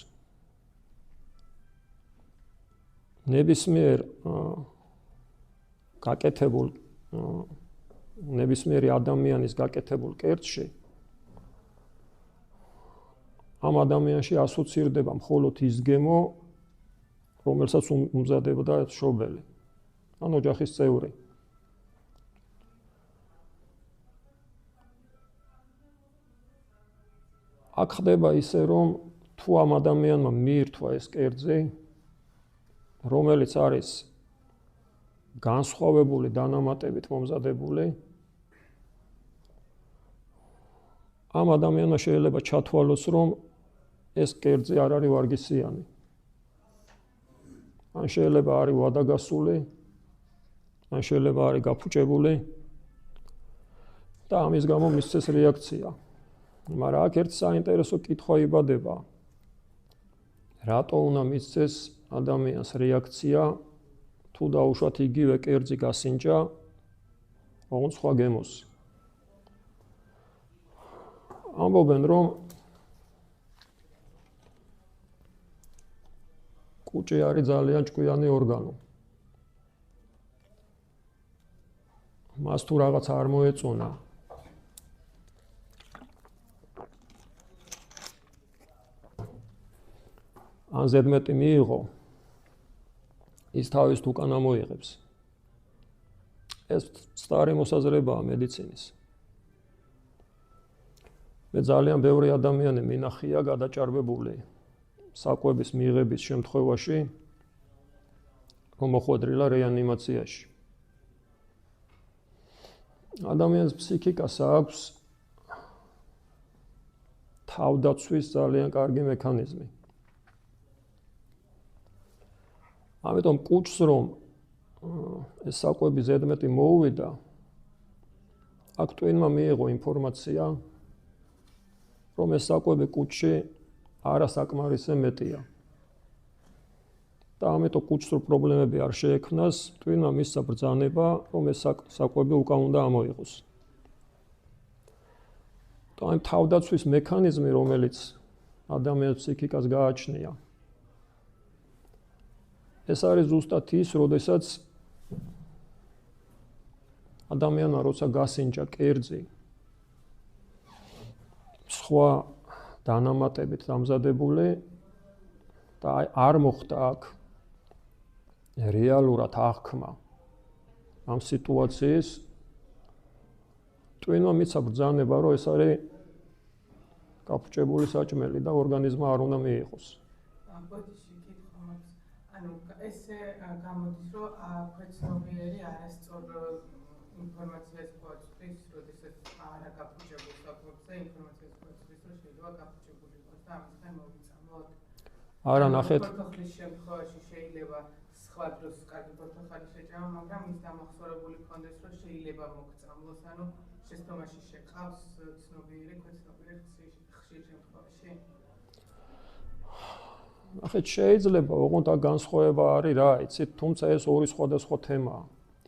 ნებისმიერ გაკეთებულ ნებისმიერი ადამიანის გაკეთებულ კერძში ამ ადამიანში ასოცირდება მხოლოდ ის გემო, რომელსაც უმზადებდა მშობელი, ან ოჯახის წევრი. აქ ხდება ისე, რომ თუ ამ ადამიანმა მიირთვა ეს კერძი, რომელიც არის განსხვავებული დანამატებით მომზადებული, ამ ადამიანმა შეიძლება ჩათვალოს, რომ ეს კერძი არ არის ვარგისიანი. ან შეიძლება არის ვადაგასული, ან შეიძლება არის გაფუჭებული და ამის გამო მისცეს რეაქცია. მაგრამ აქ ერთ საინტერესო კითხვა იბადება. რატო უნდა მისცეს ადამიანს რეაქცია, თუ დაუშვათ იგივე კერძი გასინჯა ოღონდ სხვა გემოს. ამბობენ, რომ კუჭი არის ძალიან ჭკვიანი ორგანო. მას თუ რაღაც არ მოეწონა, ან ზედმეტი მიიღო, ის თავის უკან ამოიღებს. ეს სწარი მოსაზრებაა მედიცინის. მე ძალიან ბევრი ადამიანი მინახია გადაჭარბებული საკვების მიღების შემთხვევაში, რომ მოხვედრილა რეანიმაციაში. ადამიანის ფსიქიკას აქვს თავდაცვის ძალიან კარგი მექანიზმი. ამიტომ კუჭს რომ ეს საკვები ზედმეტი მოუვიდა, აქ ტვინმა მიიღო ინფორმაცია, რომ ეს საკვები კუჭში არასაკმარისზე მეტია. და ამიტომ კუჭს რო პრობლემები არ შეექმნას, ტვინმა მისცა ბრძანება, რომ ეს საკვები უკან უნდა ამოიღოს. და ამ თავდაცვის მექანიზმი, რომელიც ადამიანის ფსიქიკას გააჩნია, ეს არის ზუსტად ის, როდესაც ადამიანმა როცა გასინჯა კერძი სხვა დანამატებით დამზადებული და არ მოხდა აქ რეალურად აღქმა ამ სიტუაციის, ტვინმა მისცა ბრძანება, რომ ეს არის გაფუჭებული საჭმელი და ორგანიზმმა არ უნდა მიიღოს. ესე გამოდის, რომ ქვეცნობიერი არასწორ ინფორმაციას გვაწვდის, როდესაც არა გაფუჭებულ საკვებზე ინფორმაციას გვაწვდის, რომ შეიძლება გაფუჭებული იყოს და ამისგან მოვიწამოთ. არა, ნახეთ. პორტოხლის შემთხვევაში შეიძლება სხვა დროს კარგი პორტოხალი შეჭამა, მაგრამ ის დამახსოვრებული ქონდეს, რომ შეიძლება მოგწამლოს, ანუ შეცდომაში შეყავს ცნობიერი, ქვეცნობიერი ხშირ შემთხვევაში. ნახეთ, შეიძლება, ოღონდ აქ განსხვავება არის რა, იცით, თუმცა ეს ორი სხვადასხვა თემაა.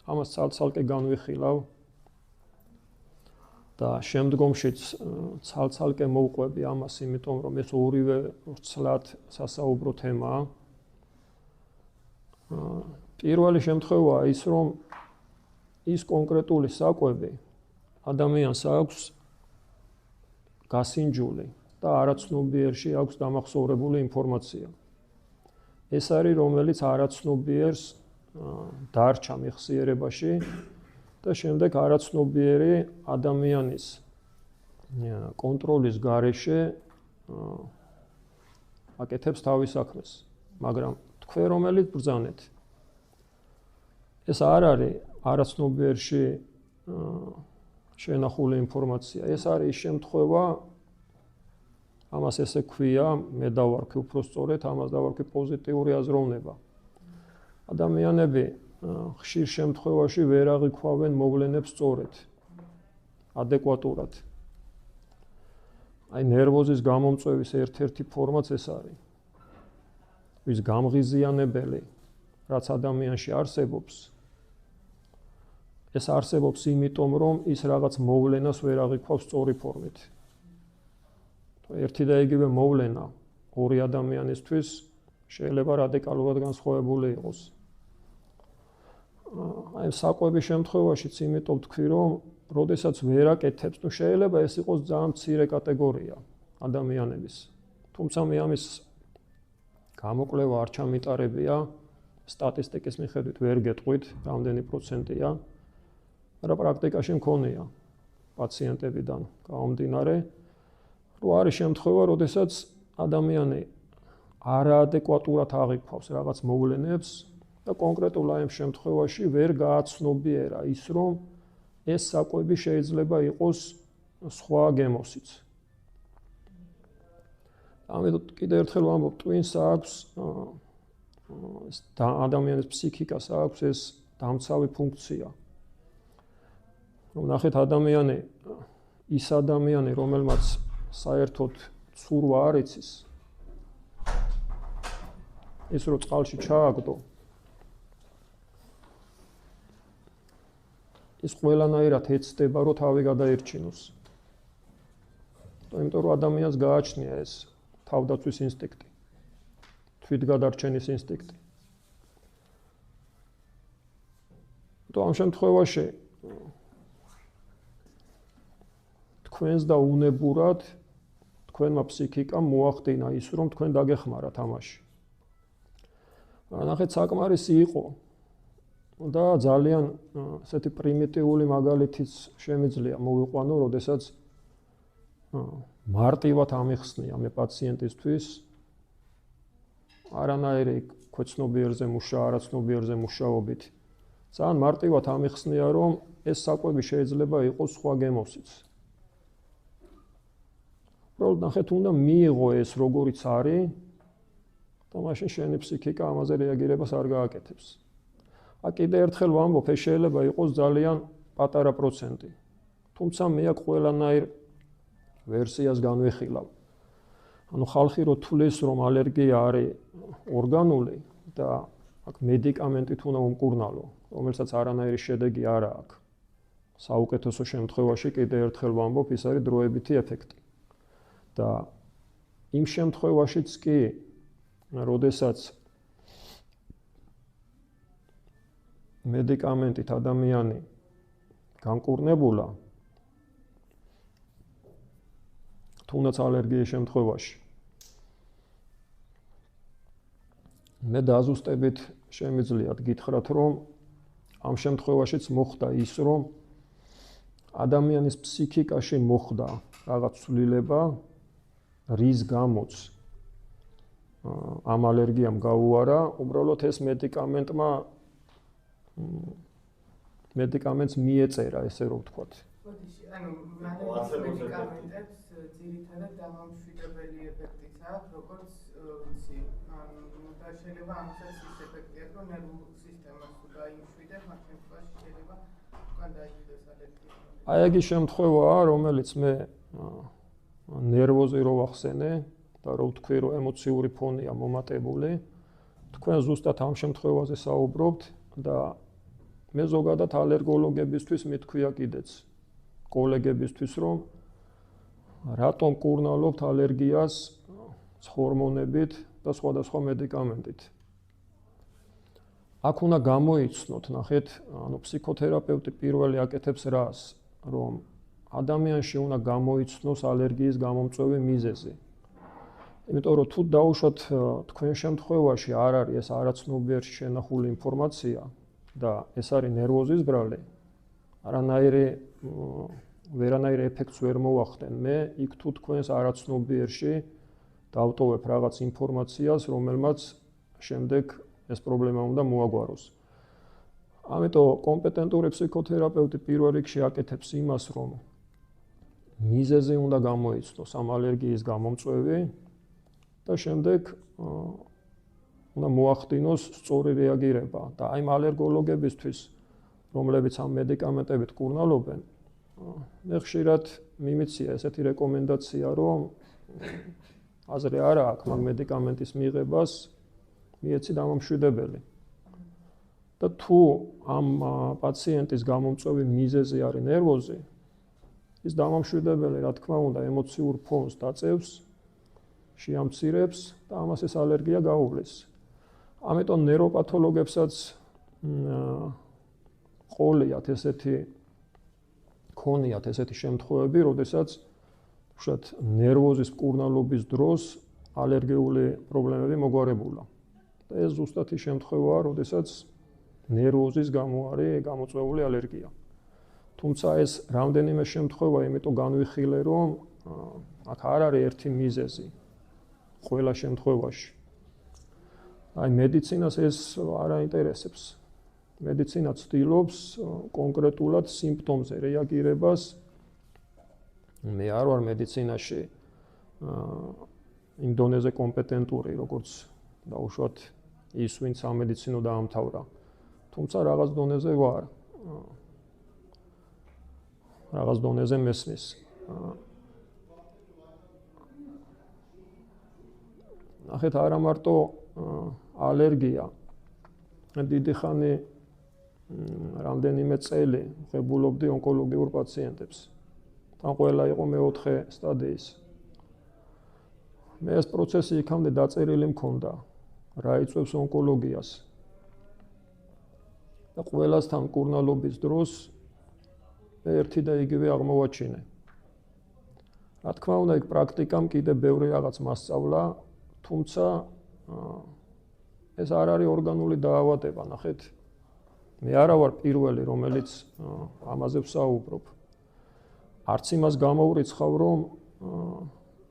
ამას ცალ-ცალკე განვიხილავ და შემდგომშიც ცალ-ცალკე მოვყვები ამას, იმიტომ რომ ეს ორივე ვრცლად სასაუბრო თემაა. პირველი შემთხვევაა ის, რომ ის კონკრეტული საკვები ადამიანს აქვს გასინჯული და არაცნობიერში აქვს დამახსოვრებული ინფორმაცია. ეს არის, რომელიც არაცნობიერს დარჩა მეხსიერებაში და შემდეგ არაცნობიერი ადამიანის კონტროლის გარეშე აკეთებს თავის საქმეს, მაგრამ თქვენ რომელიც ბრძანეთ. ეს არ არის არაცნობიერში შენახული ინფორმაცია. ეს არის ის შემთხვევა, ამას ესე ქვია, მე დავარქვი უფრო სწორედ, ამას დავარქვი პოზიტიური აზროვნება. ადამიანები ხშირ შემთხვევაში ვერ აღიქვავენ მოვლენებს სწორედ, ადეკვატურად. აი ნერვოზის გამომწვევის ერთ-ერთი ფორმაც ეს არის. ვის გამღიზიანებელი, რაც ადამიანში არსებობს, ეს არსებობს იმიტომ, რომ ის რაღაც მოვლენას ვერ აღიქვავს სწორი ფორმით. ერთი და იგივე მოვლენა ორი ადამიანისთვის შეიძლება რადიკალურად განსხვავებული იყოს. აი საკვების შემთხვევაშიც იმიტომ თქვი, რომ როდესაც ვერ აკეთებს, შეიძლება ეს იყოს ძალიან მცირე კატეგორია ადამიანების. თუმცა მე ამის გამოკვლევა არ ჩამიტარებია, სტატისტიკის მიხედვით ვერ გეტყვით, რამდენი პროცენტია, მაგრამ პრაქტიკაში მქონია პაციენტებიდან გამომდინარე, რომ არის შემთხვევა, როდესაც ადამიანი არაადეკვატურად აღიქვავს რაღაც მოვლენებს და კონკრეტულ ამ შემთხვევაში ვერ გააცნობიერა ის, რომ ეს საკვები შეიძლება იყოს სხვა გემოსიც. ამიტომ კიდევ ერთხელ ვამბობ, ტვინს აქვს ადამიანის ფსიქიკას აქვს ეს დამცავი ფუნქცია. რომ ნახეთ ადამიანი, ის ადამიანი, რომელმაც საერთოდ ცურვა არ იცის, ის რო წყალში ჩააგდო, ის ყველანაირად ეცდება, რომ თავი გადაერჩინოს. იმიტომ რომ ადამიანს გააჩნია ეს თავდაცვის ინსტინქტი, თვითგადარჩენის ინსტინქტი. და ამ შემთხვევაში თქვენს და უნებურად თქვენმა ფსიქიკამ მოახდინა ის, რომ თქვენ დაგეხმარათ ამაში. ნახეთ, საკმარისი იყო და ძალიან ესეთი პრიმიტიული მაგალითიც შემიძლია მოვიყვანო, როდესაც მარტივად ამიხსნია მე პაციენტისთვის არანაირი ქვეცნობიერზე არაცნობიერზე მუშაობით. ძალიან მარტივად ამიხსნია, რომ ეს საკვები შეიძლება იყოს სხვა გემოსიც. უბრალოდ ნახეთ, უნდა მიიღო ეს როგორიც არის და მაშინ შენი ფსიქიკა ამაზე რეაგირებას არ გააკეთებს. კიდე ერთხელ ვამბობ, ეს შეიძლება იყოს ძალიან პატარა პროცენტი. თუმცა მე აქ ყველანაირ ვერსიას განვიხილავ. ანუ ხალხი რო თulis რომ ალერგია არის ორგანული და აქ მედიკამენტით უნდა უმკურნალო, რომელსაც არანაირი შედეგი არ აქვს. საუკეთესო შემთხვევაში კიდე ერთხელ ვამბობ, ის არის დროებითი ეფექტი. და იმ შემთხვევაშიც კი, როდესაც მედიკამენტით ადამიანი განკურნებულა, თუნდაც ალერგიის შემთხვევაში, მე დაზუსტებით შემიძლიათ გითხრათ, რომ ამ შემთხვევაშიც მოხდა ის, რომ ადამიანის ფსიქიკაში მოხდა რაღაც ცვლილება, რის გამოც ამ ალერგიამ გაუარა, უბრალოდ ეს მედიკამენტს მიეწერა, ესე რომ ვთქვათ. ბოდიში, ანუ მედიკამენტებს ძირითადად დამამშვიდებელი ეფექტიც აქვს, როგორც ვიცი, და შეიძლება ამასაც ის ეფექტი აქვს, რომ ნერვულ სისტემას თუ დაიმშვიდებს, მაგ შემთხვევაში შეიძლება უკან დაიჭიროს ალერგია. აი ეგ ის შემთხვევაა, რომელიც მე ნერვოზი რო ვახსენე და რო ვთქვი, რომ ემოციური ფონია მომატებული, თქვენ ზუსტად ამ შემთხვევაზე საუბრობთ და მე ზოგადად ალერგოლოგებისთვის მithქვია კიდეც კოლეგებისთვის, რომ რატომ კურნალობთ ალერგიას ჰორმონებით და სხვადასხვა მედიკამენტით. აქ უნდა გამოიცნოთ, ნახეთ, ანუ ფსიქოთერაპევტი პირველი აკეთებს რას, რომ ადამიანში უნდა გამოიცნოს ალერგიის გამომწვევი მიზეზი. იმიტომ რომ თუ დაუშვათ თქვენ შემთხვევაში არ არის ეს არაცნობიერში შენახული ინფორმაცია და ეს არის ნერვოზის ბრალი, ვერანაირ ეფექტს ვერ მოახდენ. მე იქ თუ თქვენს არაცნობიერში დავტოვებ რაღაც ინფორმაციას, რომელმაც შემდეგ ეს პრობლემა უნდა მოაგვაროს. ამიტომ კომპეტენტური ფსიქოთერაპევტი პირველ რიგში აკეთებს იმას, რომ მიზეზი უნდა გამოიცნოს ამ ალერგიის გამომწვევი და შემდეგ უნდა მოახდინოს სწორი რეაგირება. და აი ამ ალერგოლოგებისთვის, რომლებიც ამ მედიკამენტებით კურნალობენ, მე ხშირად მიმიცია ესეთი რეკომენდაცია, რომ აზრი არა აქვს მაგ მედიკამენტის მიღებას, მიეცი დამამშვიდებელი. და თუ ამ პაციენტის გამომწვევი მიზეზი არის ნერვოზი, ის დამამშვიდებელი, რა თქმა უნდა, ემოციურ ფონს დაწევს, შეამცირებს და ამას ეს ალერგია გაუვლის. ამიტომ ნეიროპათოლოგებსაც ქონიათ ესეთი შემთხვევები, როდესაც უშუალოდ ნერვოზის მკურნალობის დროს ალერგიული პრობლემები მოგვარებულა. და ეს ზუსტად ის შემთხვევაა, როდესაც ნერვოზის გამო არის გამოწვეული ალერგია. თუმცა ეს რამდენიმე შემთხვევა, იმიტომ განვიხილე, რომ აქ არ არის ერთი მიზეზი ყველა შემთხვევაში. აი მედიცინას ეს არ აინტერესებს. მედიცინა ცდილობს კონკრეტულად სიმპტომზე რეაგირებას. მე არ ვარ მედიცინაში იმ დონეზე კომპეტენტური, როგორც დაუშვათ ის, ვინც სამედიცინო დაამთავრა. თუმცა რაღაც დონეზე ვარ. რაღაც დონეზე მესმის. ნახეთ, არა მარტო ალერგია. დიდი ხანი რამდენიმე წელი ღებულობდი ონკოლოგიურ პაციენტებს. თან ყველა იყო მეოთხე სტადიის. მე ეს პროცესი იქამდე დაწერილი მქონდა, რა იწვევს ონკოლოგიას. და ყველასთან კურნალობის დროს მე ერთი და იგივე აღმოვაჩინე. რა თქმა უნდა, იქ პრაქტიკამ კიდე ბევრი რაღაც მასწავლა, თუმცა ეს არ არის ორგანული დაავადება, ნახეთ. მე არა ვარ პირველი, რომელიც ამაზე ვსაუბრობ. არც იმას გამოვრიცხავ, რომ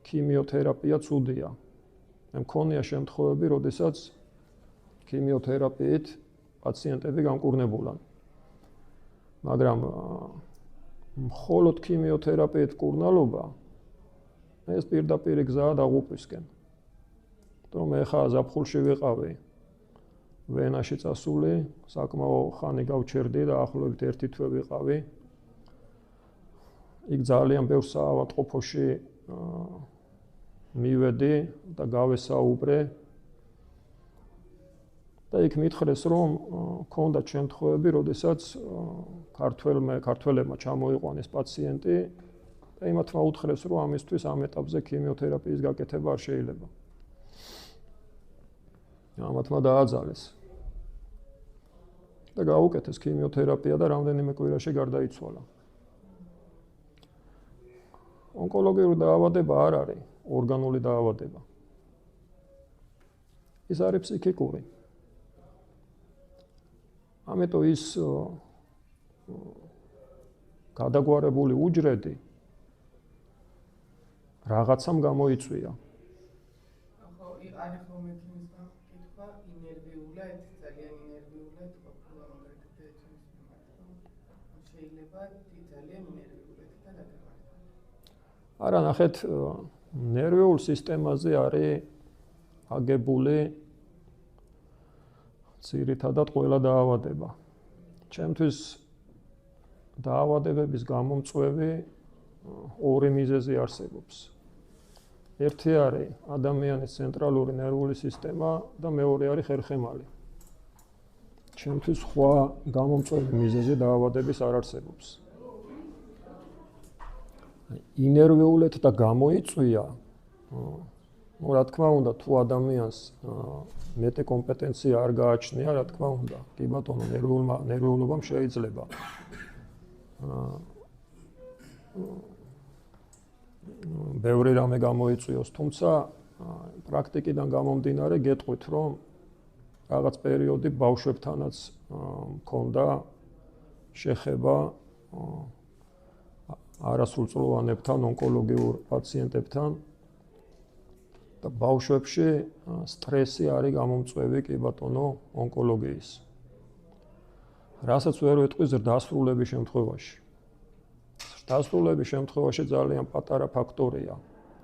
ქიმიოთერაპია ცუდია. მე მქონია შემთხვევები, როდესაც ქიმიოთერაპიით პაციენტები განკურნებულან. მაგრამ მხოლოდ ქიმიოთერაპიით მკურნალობა ეს პირდაპირ გზაა დაღუპვისკენ. რომ მე ხა ზაფხულში ვიყავი ვენაში წასული, საკმაო ხანი გავჩერდი და ახლობით 1 თვე ვიყავი. იქ ძალიან ბევრ საავადმყოფოში მივედი და გავესაუბრე და იქ მითხრეს, რომ ქონდათ შემთხვევები, როდესაც ქართველებმა ჩამოიყვანეს პაციენტი და იმათმა უთხრეს, რომ ამისთვის ამ ეტაპზე ქიმიოთერაპიის გაკეთება არ შეიძლება. ამათმა დააძალეს და გაუკეთეს ქიმიოთერაპია და რამდენიმე კვირაში გარდაიცვალა. ონკოლოგიური დაავადება არ არის ორგანული დაავადება. ის არის ფსიქიკური. ამიტომ ის გადაგვარებული უჯრედი რაღაცამ გამოიწვია. ხო, არის ხომ ის კითხვა ინერვიულად, ძალიან ინერვიულად ყოფილა მაგალითად შეიძლება ძალიან ინერვიულად და დაგემართვა. არა, ნახეთ, ნერვიულ სისტემაზე არის აგებული ძირითადად ყველა დაავადება. ჩემთვის დაავადებების გამომწვევი ორი მიზეზი არსებობს. ერთი არის ადამიანის ცენტრალური ნერვული სისტემა და მეორე არის ხერხემალი. ჩემთვის სხვა გამომწვევი მიზეზი დაავადების არ არსებობს. ინერვიულად და გამოიწვია, რა თქმა უნდა, თუ ადამიანს მეტი კომპეტენცია არ გააჩნია, რა თქმა უნდა, კი ბატონო, ნერვიულობამ შეიძლება ბევრი რამე გამოიწვიოს, თუმცა პრაქტიკიდან გამომდინარე გეტყვით, რომ რაღაც პერიოდი ბავშვებთანაც მქონდა შეხება არასრულწლოვანებთან, ონკოლოგიურ პაციენტებთან და ბავშვებში სტრესი არის გამომწვევი, კი ბატონო, ონკოლოგიის. რასაც ვერ ვეტყვი ზრდასრულების შემთხვევაში. ზრდასრულების შემთხვევაში ძალიან პატარა ფაქტორია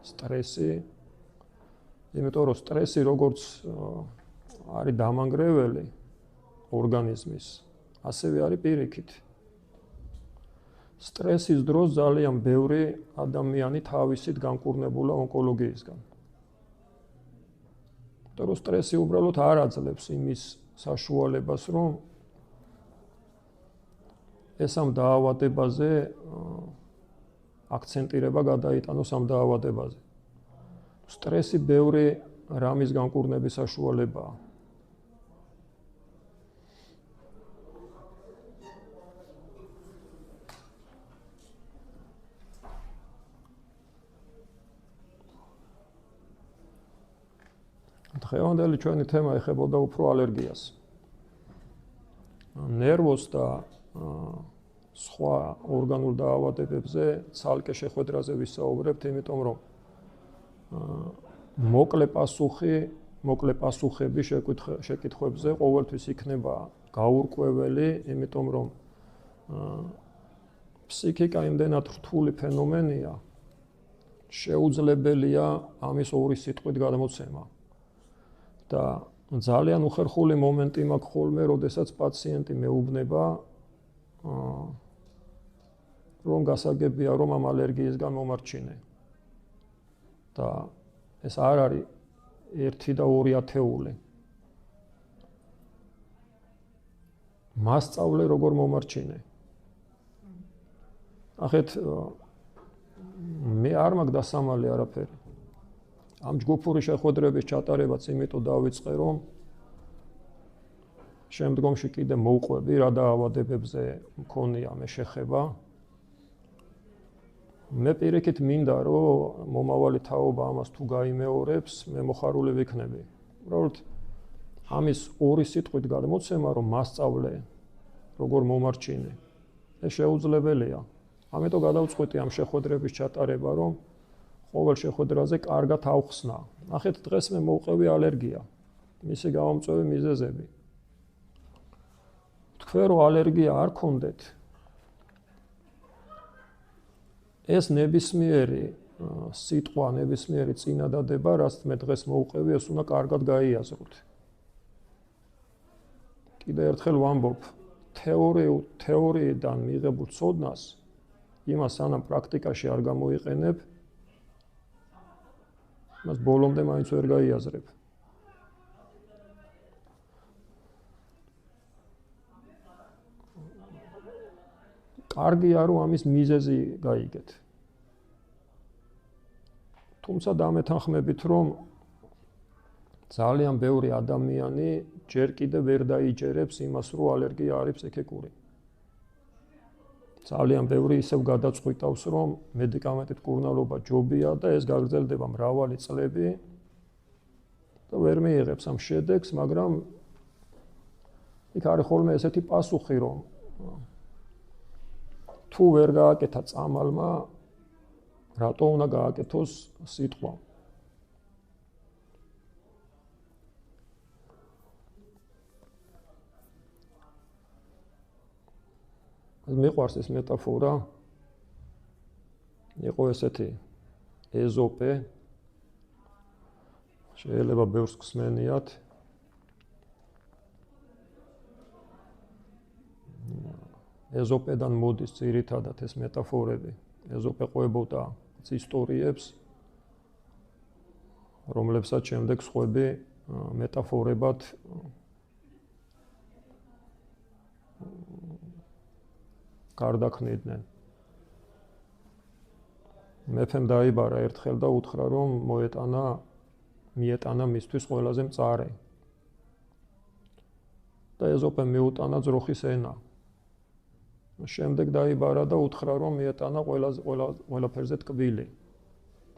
სტრესი, იმიტომ რომ სტრესი როგორც არის დამანგრეველი ორგანიზმის, ასევე არის პირიქით. სტრესის დროს ძალიან ბევრი ადამიანი თავისით განკურნებულა ონკოლოგიისგან. იმიტომ რომ სტრესი უბრალოდ არ აძლევს იმის საშუალებას, რომ ეს ამ დაავადებაზე აქცენტირება გადაიტანოს ამ დაავადებაზე. სტრესი ბევრი რამის განკურნების საშუალებაა. დღევანდელი ჩვენი თემა ეხებოდა უფრო ალერგიას. ნერვოს და სხვა ორგანულ დაავადებებზე ცალკე შეხვედრაზე ვისაუბრებთ, იმიტომ რომ მოკლე პასუხები შეკითხვებზე ყოველთვის იქნება გაურკვეველი, იმიტომ რომ ფსიქიკა იმდენად რთული ფენომენია, შეუძლებელია ამის ორი სიტყვით გადმოცემა. და ძალიან უხერხული მომენტი მაქვს ხოლმე, როდესაც პაციენტი მეუბნება, რომ გასაგებია, რომ ამ ალერგიისგან მომარჩინე. და ეს არ არის 1 და 2 ათეული. მასწავლე როგორ მომარჩინე. ახეთ მე არ მაქვს დასამალი არაფერი. ამ ჯგუფური შეხვედრების ჩატარებაც იმიტომ დავიწყე, რომ შემდგომში კიდე მოვყვები რა დაავადებებზე მქონია მე შეხება. მე პირიქით მინდა, რომ მომავალი თაობა ამას თუ გაიმეორებს, მე მოხარული ვიქნები. უბრალოდ ამის ორი სიტყვით გადმოცემა, რომ მასწავლე როგორ მომარჩინე, ეს შეუძლებელია. ამიტომ გადავწყვეტი ამ შეხვედრების ჩატარება, რომ ყოველ შეხვედრაზე კარგად ავხსნა. ნახეთ, დღეს მე მოვყევი ალერგია. მისი გამომწვევი მიზეზები. თქვენ რომ ალერგია არ გქონდეთ, ეს ნებისმიერი სიტყვა, ნებისმიერი წინადადება, რაც მე დღეს მოვყევი, ეს უნდა კარგად გაიაზროთ. კიდევ ერთხელ ვამბობ, თეორიიდან მიღებულ ცოდნას იმას სანამ პრაქტიკაში არ გამოიყენებ, მას ბოლომდე მაინც ვერ გაიაზრებ. კარგია რომ ამის მიზეზი გაიგეთ. თუმცა დამეთანხმებით, რომ ძალიან ბევრი ადამიანი ჯერ კიდევ ვერ დაიჯერებს იმას, რომ ალერგია არის ფსიქიკური. ძალიან ბევრი ისევ გადაწყვიტავს, რომ მედიკამენტით მკურნალობა ჯობია და ეს გაგრძელდება მრავალი წლები და ვერ მიიღებს ამ შედეგს, მაგრამ იქ არის ხოლმე ესეთი პასუხი, რომ თუ ვერ გააკეთა წამალმა, რატო უნდა გააკეთოს სიტყვა. მიყვარს ეს მეტაფორა, იყო ესეთი ეზოპე, შეიძლება ბევრს გსმენიათ. ეზოპედან მოდის ძირითადად ეს მეტაფორები. ეზოპე ყვებოდა ისტორიებს, რომლებსაც შემდეგ სხვები მეტაფორებად გარდაქმნიდნენ. მეფემ დაიბარა ერთხელ და უთხრა, რომ მიეტანა მისთვის ყველაზე მწარე. და ეზოპემ მიუტანა ძროხის ენა. შემდეგ დაიბარა და უთხრა, რომ მიეტანა ყველაფერზე ტკბილი.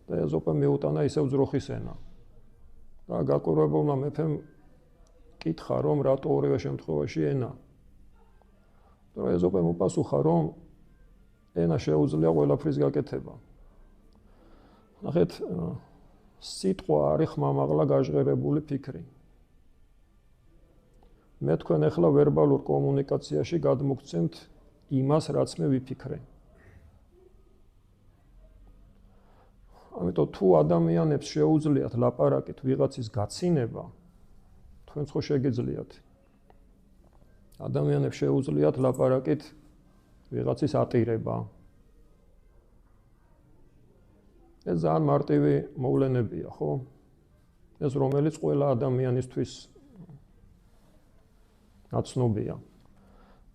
და ეზოპემ მიუტანა ისევ ძროხის ენა. და გაკვირვებულმა მეფემ კითხა, რომ რატო ორივე შემთხვევაში ენა. და ეზოპემ უპასუხა, რომ ენა შეუძლია ყველაფრის გაკეთება. ნახეთ, სიტყვა არის ხმამაღლა გაჟღერებული ფიქრი. მე თქვენ ახლა ვერბალურ კომუნიკაციაში გადმოგცემთ იმას, რაც მე ვიფიქრე. ამიტომ თუ ადამიანებს შეუძლიათ ლაპარაკით ვიღაცის გაცინება, თქვენც ხო შეგიძლიათ. ადამიანებს შეუძლიათ ლაპარაკით ვიღაცის ატირება. ეს ძალიან მარტივი მოვლენებია, ხო? ეს რომელიც ყველა ადამიანისთვის ნაცნობია.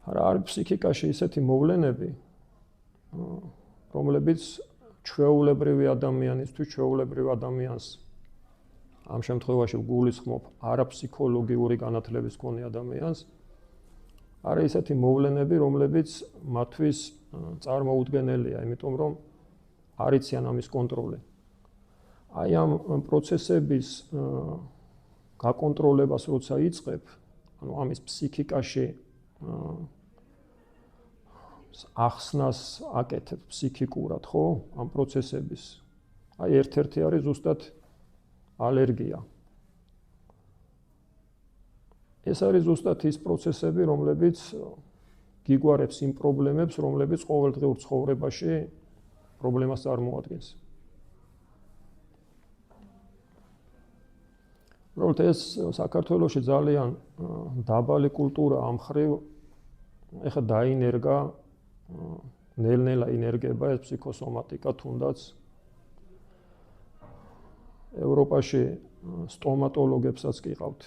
არა არის ფსიქიკაში ისეთი მოვლენები, რომლებიც ჩვეულებრივი ადამიანისთვის, ჩვეულებრივ ადამიანს ამ შემთხვევაში გულისხმობ არაფსიქოლოგიური განათლების მქონე ადამიანს, არის ისეთი მოვლენები, რომლებიც მათთვის წარმოუდგენელია, იმიტომ რომ არ იციან ამის კონტროლი. აი ამ პროცესების გაკონტროლებას როცა იწყებ, ანუ ამის ფსიქიკაში ახსნას აკეთებ ფსიქიკურად, ხო? ამ პროცესების. აი ერთ-ერთი არის ზუსტად ალერგია. ეს არის ზუსტად ის პროცესები, რომლებიც გიგვარებს იმ პრობლემებს, რომლებიც ყოველდღიურ ცხოვრებაში პრობლემას წარმოადგენს. უბრალოდ ეს საქართველოში ძალიან დაბალი კულტურა ამ მხრივ ეხლა დაინერგა, ნელ-ნელა ინერგება ეს ფსიქოსომატიკა თუნდაც ევროპაში სტომატოლოგებსაც კი ყავთ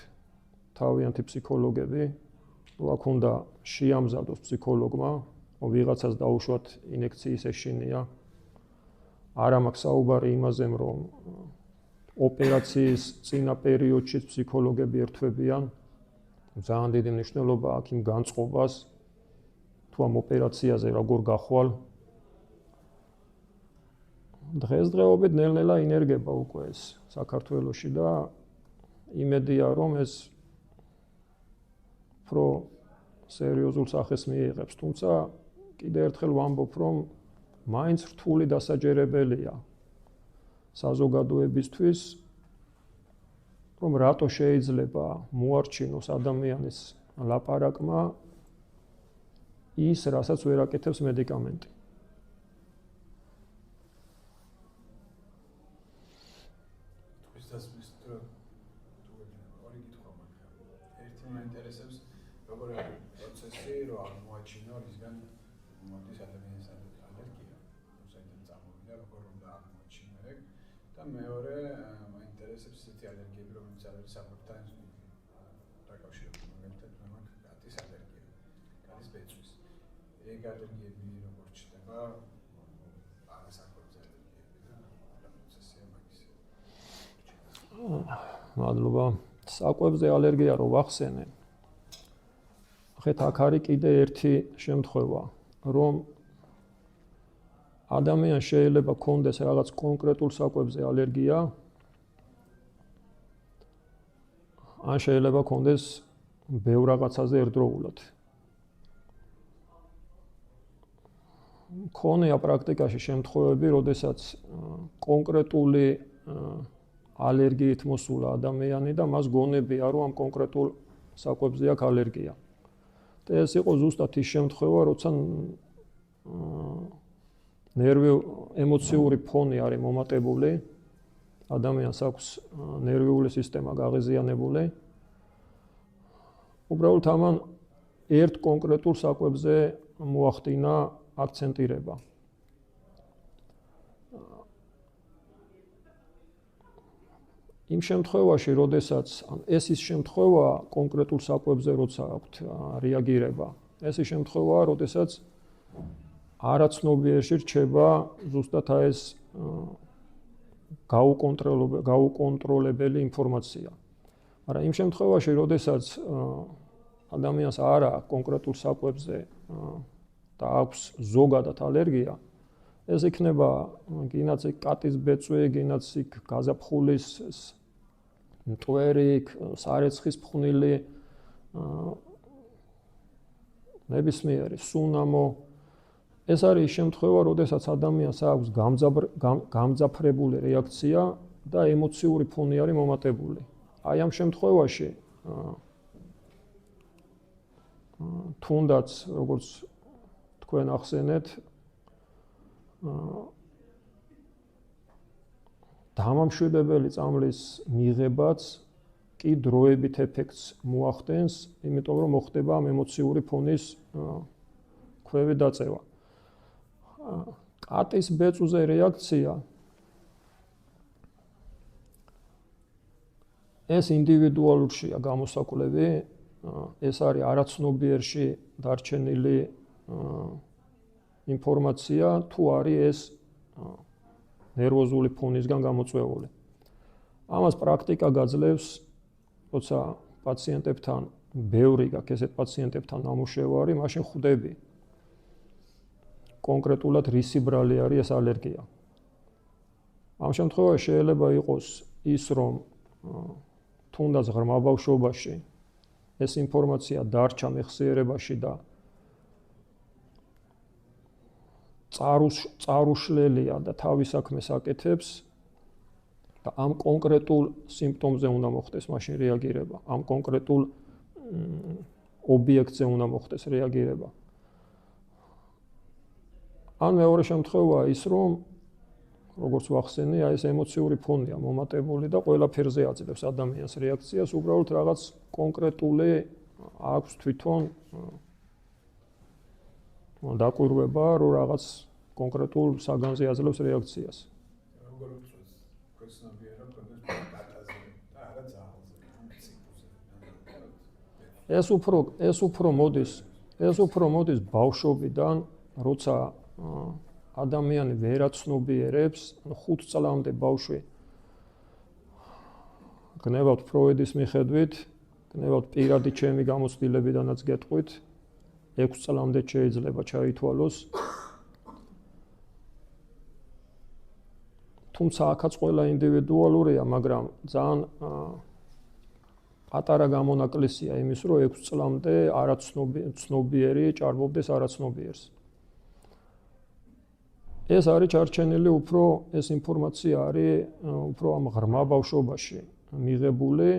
თავიანთი ფსიქოლოგები, აქ უნდა შეამზადოს ფსიქოლოგმა, ვიღაცას დაუშვათ ინექციის ეშინია. არ მაქვს საუბარი იმაზე, რომ ოპერაციის წინა პერიოდში ფსიქოლოგები ერთვებიან. ძალიან დიდი მნიშვნელობა აქვს იმ განწყობას, თუ ამ ოპერაციაზე როგორ გახვალ. დღესდღეობით ნელ-ნელა ინერგება უკვე ეს საქართველოში და იმედია, რომ ეს უფრო სერიოზულ სახეს მიიღებს. თუმცა კიდევ ერთხელ ვამბობ, რომ მაინც რთული დასაჯერებელია საზოგადოებისთვის, რომ რატო შეიძლება მოარჩინოს ადამიანის ლაპარაკმა ის, რასაც ვერ აკეთებს მედიკამენტი. ერთი მაინტერესებს როგორ არის პროცესი, რომ აღმოაჩინო რისგან მოდის ადამიანის ალერგია, საერთოდ წამოვიდა, როგორ უნდა აღმოაჩინო ეგ და მეორე მაინტერესებს ისეთი ალერგიები, რომელიც არის საფრთხთან დაკავშირებული, მაგალითად კატის ალერგია, კატის ბეწვის. ეგ ალერგიები როგორ ჩნდება არასაკუთრებულ ალერგიები და პროცესია მაგის. მადლობა. საკვებზე ალერგია რო ვახსენე. ახეთ აქ არის კიდე ერთი შემთხვევა, რომ ადამიანს შეიძლება ქონდეს რაღაც კონკრეტულ საკვებზე ალერგია, ან შეიძლება ქონდეს ბევრ რაღაცაზე ერთდროულად. მქონია პრაქტიკაში შემთხვევები, როდესაც კონკრეტული ალერგიით მოსულა ადამიანი და მას გონებია, რომ ამ კონკრეტულ საკვებზე აქვს ალერგია. და ეს იყო ზუსტად ის შემთხვევა, როცა ემოციური ფონი არის მომატებული, ადამიანს აქვს ნერვიული სისტემა გაღიზიანებული. უბრალოდ ამან ერთ კონკრეტულ საკვებზე მოახდინა აქცენტირება. იმ შემთხვევაში, როდესაც ეს ის შემთხვევა კონკრეტულ საკვებზე როცა აქვთ რეაგირება, ეს ის შემთხვევაა, როდესაც არაცნობიერში რჩება ზუსტად ეს გაუკონტროლებელი ინფორმაცია. მაგრამ იმ შემთხვევაში, როდესაც ადამიანს არ აქვს კონკრეტულ საკვებზე და აქვს ზოგადად ალერგია, ეს იქნება გინაც კატის ბეწვი, გინაც გაზაფხულის მტვერი, სარეცხის ფხვნილი, ნებისმიერი სუნამო. ეს არის ის შემთხვევა, როდესაც ადამიანს აქვს გამძაფრებული რეაქცია და ემოციური ფონი არის მომატებული. აი ამ შემთხვევაში თუნდაც როგორც თქვენ ახსენეთ, დამამშვიდებელი წამლის მიღებაც კი დროებით ეფექტს მოახდენს, იმიტომ რომ მოხდება ამ ემოციური ფონის ქვევი დაწევა. კატის ბეწვზე რეაქცია ეს ინდივიდუალურია გამოსაკვლევი, ეს არის არაცნობიერში დარჩენილი ინფორმაცია, თუ არის ეს ნერვოზული ფონისგან გამოწვეული. ამას პრაქტიკა გაძლევს, როცა პაციენტებთან ბევრი გაქვს ესეთ პაციენტებთან ნამუშევარი, მაშინ ხვდები კონკრეტულად რისი ბრალი არის ეს ალერგია. ამ შემთხვევაში შეიძლება იყოს ის, რომ თუნდაც ღრმა ბავშვობაში ეს ინფორმაცია დარჩა მეხსიერებაში და წარუშლელია და თავის საქმეს აკეთებს და ამ კონკრეტულ სიმპტომზე უნდა მოხდეს მაშინ რეაგირება, ამ კონკრეტულ ობიექტზე უნდა მოხდეს რეაგირება. ან მეორე შემთხვევაა ის, რომ როგორც ვახსენე, აი ეს ემოციური ფონია მომატებული და ყველაფერზე აძლევს ადამიანს რეაქციას, უბრალოდ რაღაც კონკრეტული აქვს თვითონ დაკვირვება, რომ რაღაც კონკრეტულ საგანზე აძლევს რეაქციას. როგორ უწევს ქვეცნობია, რომ კონდეს კატაზე და არა ძაღლზე. ეს უფრო მოდის ბავშვობიდან, როცა ადამიანი ვერაცნობიერებს, 5 წლამდე ბავშვი გნებავთ ფროიდის მიხედვით, გნებავთ პირადი ჩემი გამოცდილებიდანაც გეტყვით, 6 წლამდე შეიძლება ჩაითვალოს. თუმცა აქაც ყველა ინდივიდუალურია, მაგრამ ძალიან პატარა გამონაკლისია იმის, რომ 6 წლამდე არაცნობიერი ჭარბობდეს არაცნობიერს. ეს არის ჩარჩენილი უფრო ეს ინფორმაცია არის უფრო ამ ღრმა ბავშვობაში მიღებული,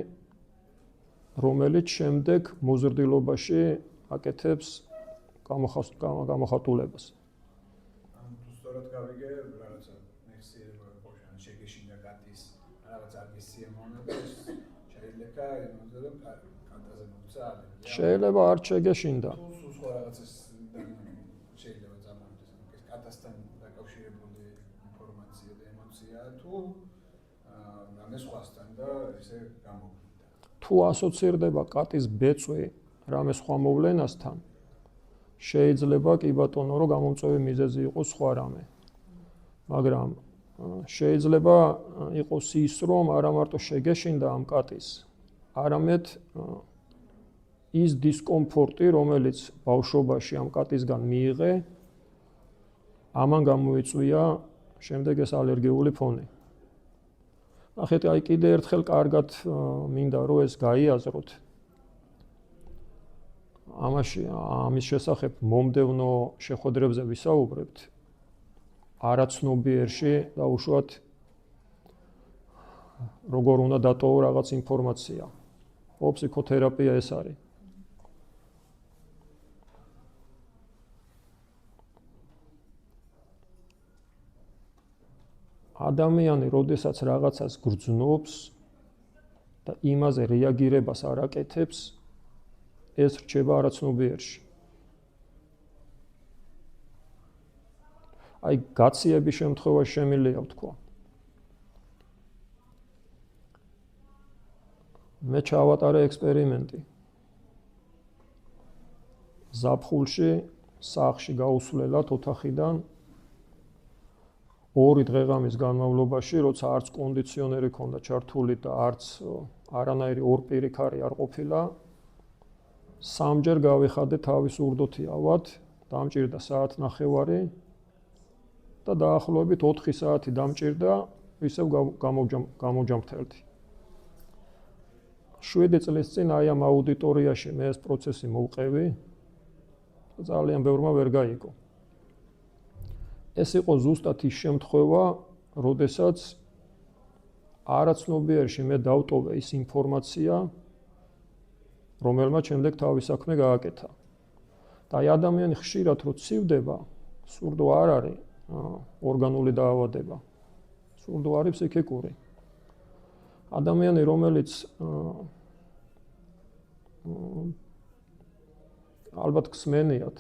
რომელიც შემდეგ მოზრდილობაში აკეთებს გამოხატულებას. თუ სწორად გავიგე, რაღაცა მეხსიერება ყოშა შეგეშინდა გატის რაღაც არის სიემონება, შეიძლება იმაზე რომ კანტაზე მოცა ალერგია. შეიძლება არ შეგეშინდა. თუ სხვა რაღაცას შეიძლება ზამთრის ეს კატასთან დაკავშირებული ინფორმაცია და ემოცია თუ რამე სხვასთან და ესე გამოგვიდა. თუ ასოცირდება კატის ბეწვი რამე სხვა მოვლენასთან, შეიძლება კი ბატონო რომ გამომწვევი მიზეზი იყოს სხვა რამე. მაგრამ შეიძლება იყოს ის რომ არა მარტო შეგეშინდა ამ კატის, არამედ ის დისკომფორტი, რომელიც ბავშვობაში ამ კატისგან მიიღე, ამან გამოიწვია შემდეგ ეს ალერგიული ფონი. ნახეთ, აი კიდე ერთხელ კარგად მინდა რომ ეს გაიაზროთ. ამის შესახებ მომდევნო შეხვედრებზე ვისაუბრებთ. არაცნობიერში და უშუალოდ როგორ უნდა დატოვო რაღაც ინფორმაცია. ფსიქოთერაპია ეს არის. ადამიანი, როდესაც რაღაცას გრძნობს და იმაზე რეაგირებას არ აკეთებს, ეს რჩება არაცნობიერში. აი, გაციების შემთხვევაში შემიძლია ვთქვა. მე ჩავატარე ექსპერიმენტი. ზაფხულში, სახლში გაუსვლელად ოთახიდან 2 დღეღამის განმავლობაში, როცა არც კონდიციონერი ქონდა ჩართული და არც არანაირი ორპირი ქარი არ ყოფილა, 3-ჯერ გავიხადე თავის ურდოთი ავად, დამჭირდა საათნახევარი და დაახლოებით 4 საათი დამჭირდა, ისევ გამოჯამრთელდი. 7 წლის წინ აი ამ აუდიტორიაში მე ეს პროცესი მოვყევი და ძალიან ბევრმა ვერ გაიგო. ეს იყო ზუსტად ის შემთხვევა, როდესაც არაცნობიერში მე დავტოვე ის ინფორმაცია, რომელმაც შემდეგ თავის საქმე გააკეთა. და აი ადამიანი ხშირად რო ცივდება, სურდო არ არის ორგანული დაავადება. სურდო არის ფსიქიკური. ადამიანი, რომელიც ალბათ გსმენიათ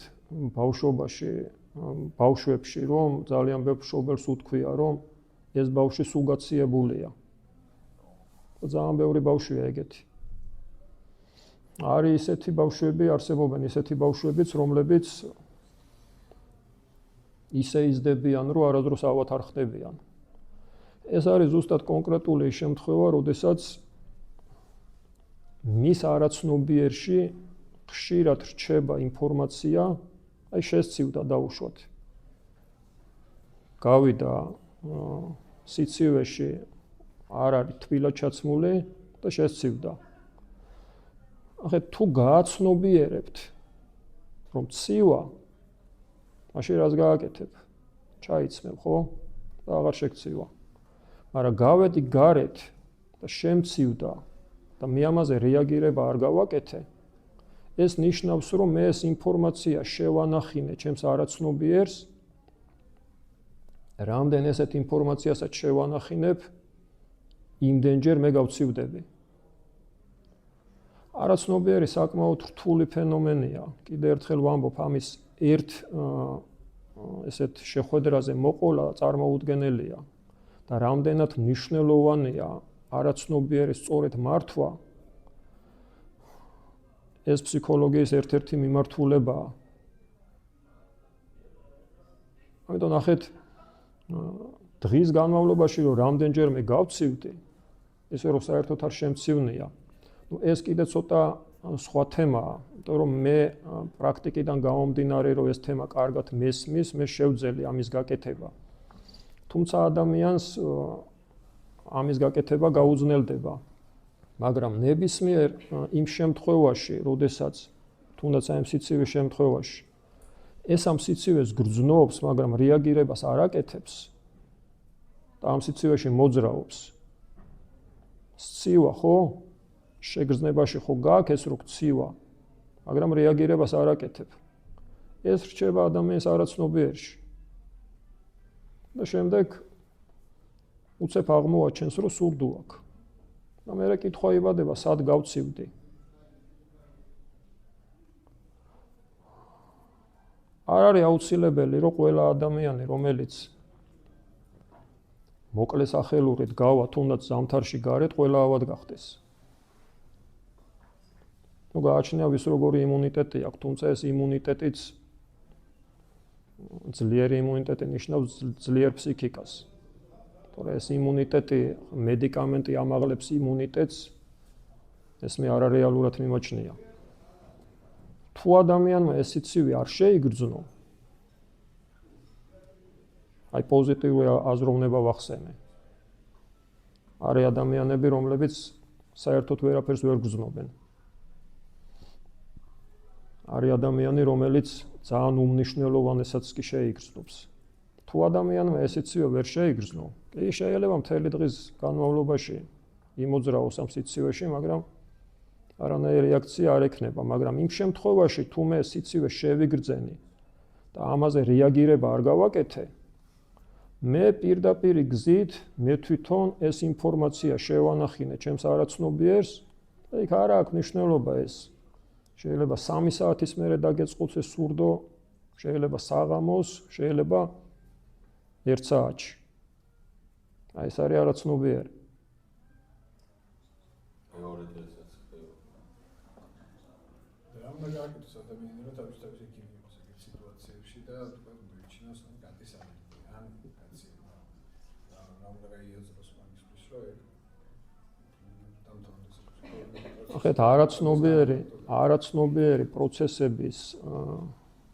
ბავშვებში, რომ ძალიან ბევრ მშობელს უთქვია, რომ ეს ბავშვი სუგაციებულია. და ძალიან ბევრი ბავშვია ეგეთი. არის ისეთი ბავშვები, არსებობენ ისეთი ბავშვებიც, რომლებიც ისე იზრდებიან, რომ არასდროს ავად არ ხდებიან. ეს არის ზუსტად კონკრეტული შემთხვევა, როდესაც მის არაცნობიერში ხშირად რჩება ინფორმაცია, აი შესცივდა დაუშვათ. გავიდა სიცივეში, არ არის თბილად ჩაცმული და შესცივდა. ახლა თუ გააცნობიერებთ, რომ ცივა, მაშინ რას გააკეთებ? ჩაიცმევ, ხო? და აღარ შეგცივა. მაგრამ გავედი გარეთ და შემცივდა და მე ამაზე რეაგირება არ გავაკეთე, ეს ნიშნავს, რომ მე ეს ინფორმაცია შევანახინე ჩემს არაცნობიერს, რამდენ ესეთ ინფორმაციასაც შევანახინებ, იმდენჯერ მე გავცივდები. არაცნობიერი საკმაოდ რთული ფენომენია. კიდე ერთხელ ვამბობ, ამის ესეთ შეხვედრაზე მოყოლა წარმოუდგენელია და რამდენად მნიშვნელოვანია არაცნობიერის სწორედ მართვა, ეს ფსიქოლოგიის ერთ-ერთი მიმართულებაა. ამიტომ ნახეთ, დღის განმავლობაში რომ რამდენჯერმე გავცივდი, ესე რომ საერთოდ არ შემცივნია. ეს კიდე ცოტა სხვა თემაა, იმიტომ რომ მე პრაქტიკიდან გამომდინარე, რომ ეს თემა კარგად მესმის, მე შევძელი ამის გაკეთება. თუმცა ადამიანს ამის გაკეთება გაუძნელდება. მაგრამ ნებისმიერ იმ შემთხვევაში, როდესაც თუნდაც აი სიცივის შემთხვევაში, ეს ამ სიცივეს გრძნობს, მაგრამ რეაგირებას არ აკეთებს და ამ სიცივეში მოძრაობს. სცივა, ხო? შეგრძნებაში ხო გაქვს ეს რო ქცივა, მაგრამ რეაგირებას არ აკეთებ. ეს რჩება ადამიანის არაცნობიერში. და შემდეგ უცებ აღმოაჩენს, რომ სურდო აქვს. და მერე კითხვა იბადება, სად გავცივდი? არ არის აუცილებელი, რომ ყველა ადამიანი, რომელიც მოკლე სახელურით გავა, თუნდაც ზამთარში გარეთ, ყველა ავად გახდეს. ნუ გააჩნია ვის როგორი იმუნიტეტი აქვს, თუმცა ეს იმუნიტეტიც ძლიერი იმუნიტეტი ნიშნავს ძლიერ ფსიქიკას. თორე ეს იმუნიტეტი, მედიკამენტი ამაღლებს იმუნიტეტს, ეს მე არარეალურად მიმაჩნია. თუ ადამიანმა ეს სიცივე არ შეიგრძნო, აი პოზიტიური აზროვნება ვახსენე. არის ადამიანები, რომლებიც საერთოდ ვერაფერს ვერ გრძნობენ. არის ადამიანი, რომელიც ძალიან უმნიშვნელოვანესაც კი შეიგრძნობს. თუ ადამიანმა ეს სიცივე ვერ შეიგრძნო, კი შეიძლება მთელი დღის განმავლობაში იმოძრაოს ამ სიცივეში, მაგრამ არანაირი რეაქცია არ ექნება, მაგრამ იმ შემთხვევაში, თუ მე სიცივე შევიგრძენი და ამაზე რეაგირება არ გავაკეთე, მე პირდაპირ გზით მე თვითონ ეს ინფორმაცია შევანახინე ჩემს არაცნობიერს და იქ არ აქვს მნიშვნელობა ეს. შეიძლება 3 საათის მერე დაგეწყოს ეს სურდო, შეიძლება საღამოს, შეიძლება 1 საათში. აი ეს არის არაცნობიერი. უნდა გააკეთოს ადამიანები, რომ თავის ეკილიბროს ეგეთ სიტუაციებში და თქვა მოიჩინოს კატის ალერგია. ან კაცი რა უნდა გაიაზროს მაგისთვის, რომ დამთავრდეს. ახეთ არაცნობიერი პროცესების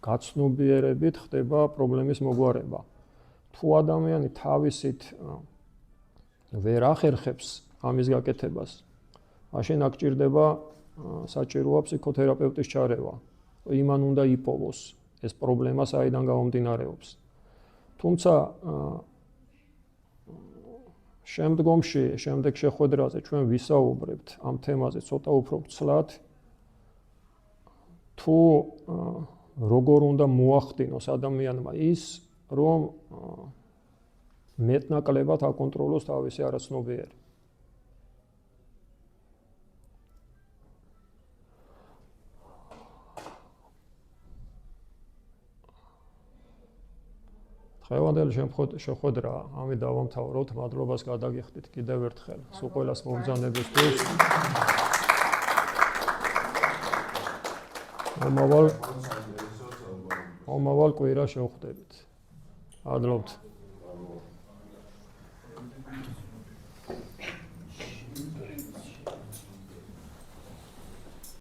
გაცნობიერებით ხდება პრობლემის მოგვარება. თუ ადამიანი თავისით ვერ ახერხებს ამის გაკეთებას, მაშინ აქ ჭირდება საჭიროა ფსიქოთერაპევტის ჩარევა. იმან უნდა იპოვოს ეს პრობლემა საიდან გამომდინარეობს. თუმცა შემდეგ შეხვედრაზე ჩვენ ვისაუბრებთ ამ თემაზე ცოტა უფრო ცლად. თუ როგორ უნდა მოახდინოს ადამიანმა ის, რომ მეტნაკლებად აკონტროლოს თავისი არაცნობიერი. დღევანდელი შეხვედრა ამით დავამთავროთ. მადლობას გადაგიხდით კიდევ ერთხელ. სულ ყველას მომბრძანებისთვის. მომავალ კვირას შევხვდებით. მადლობთ.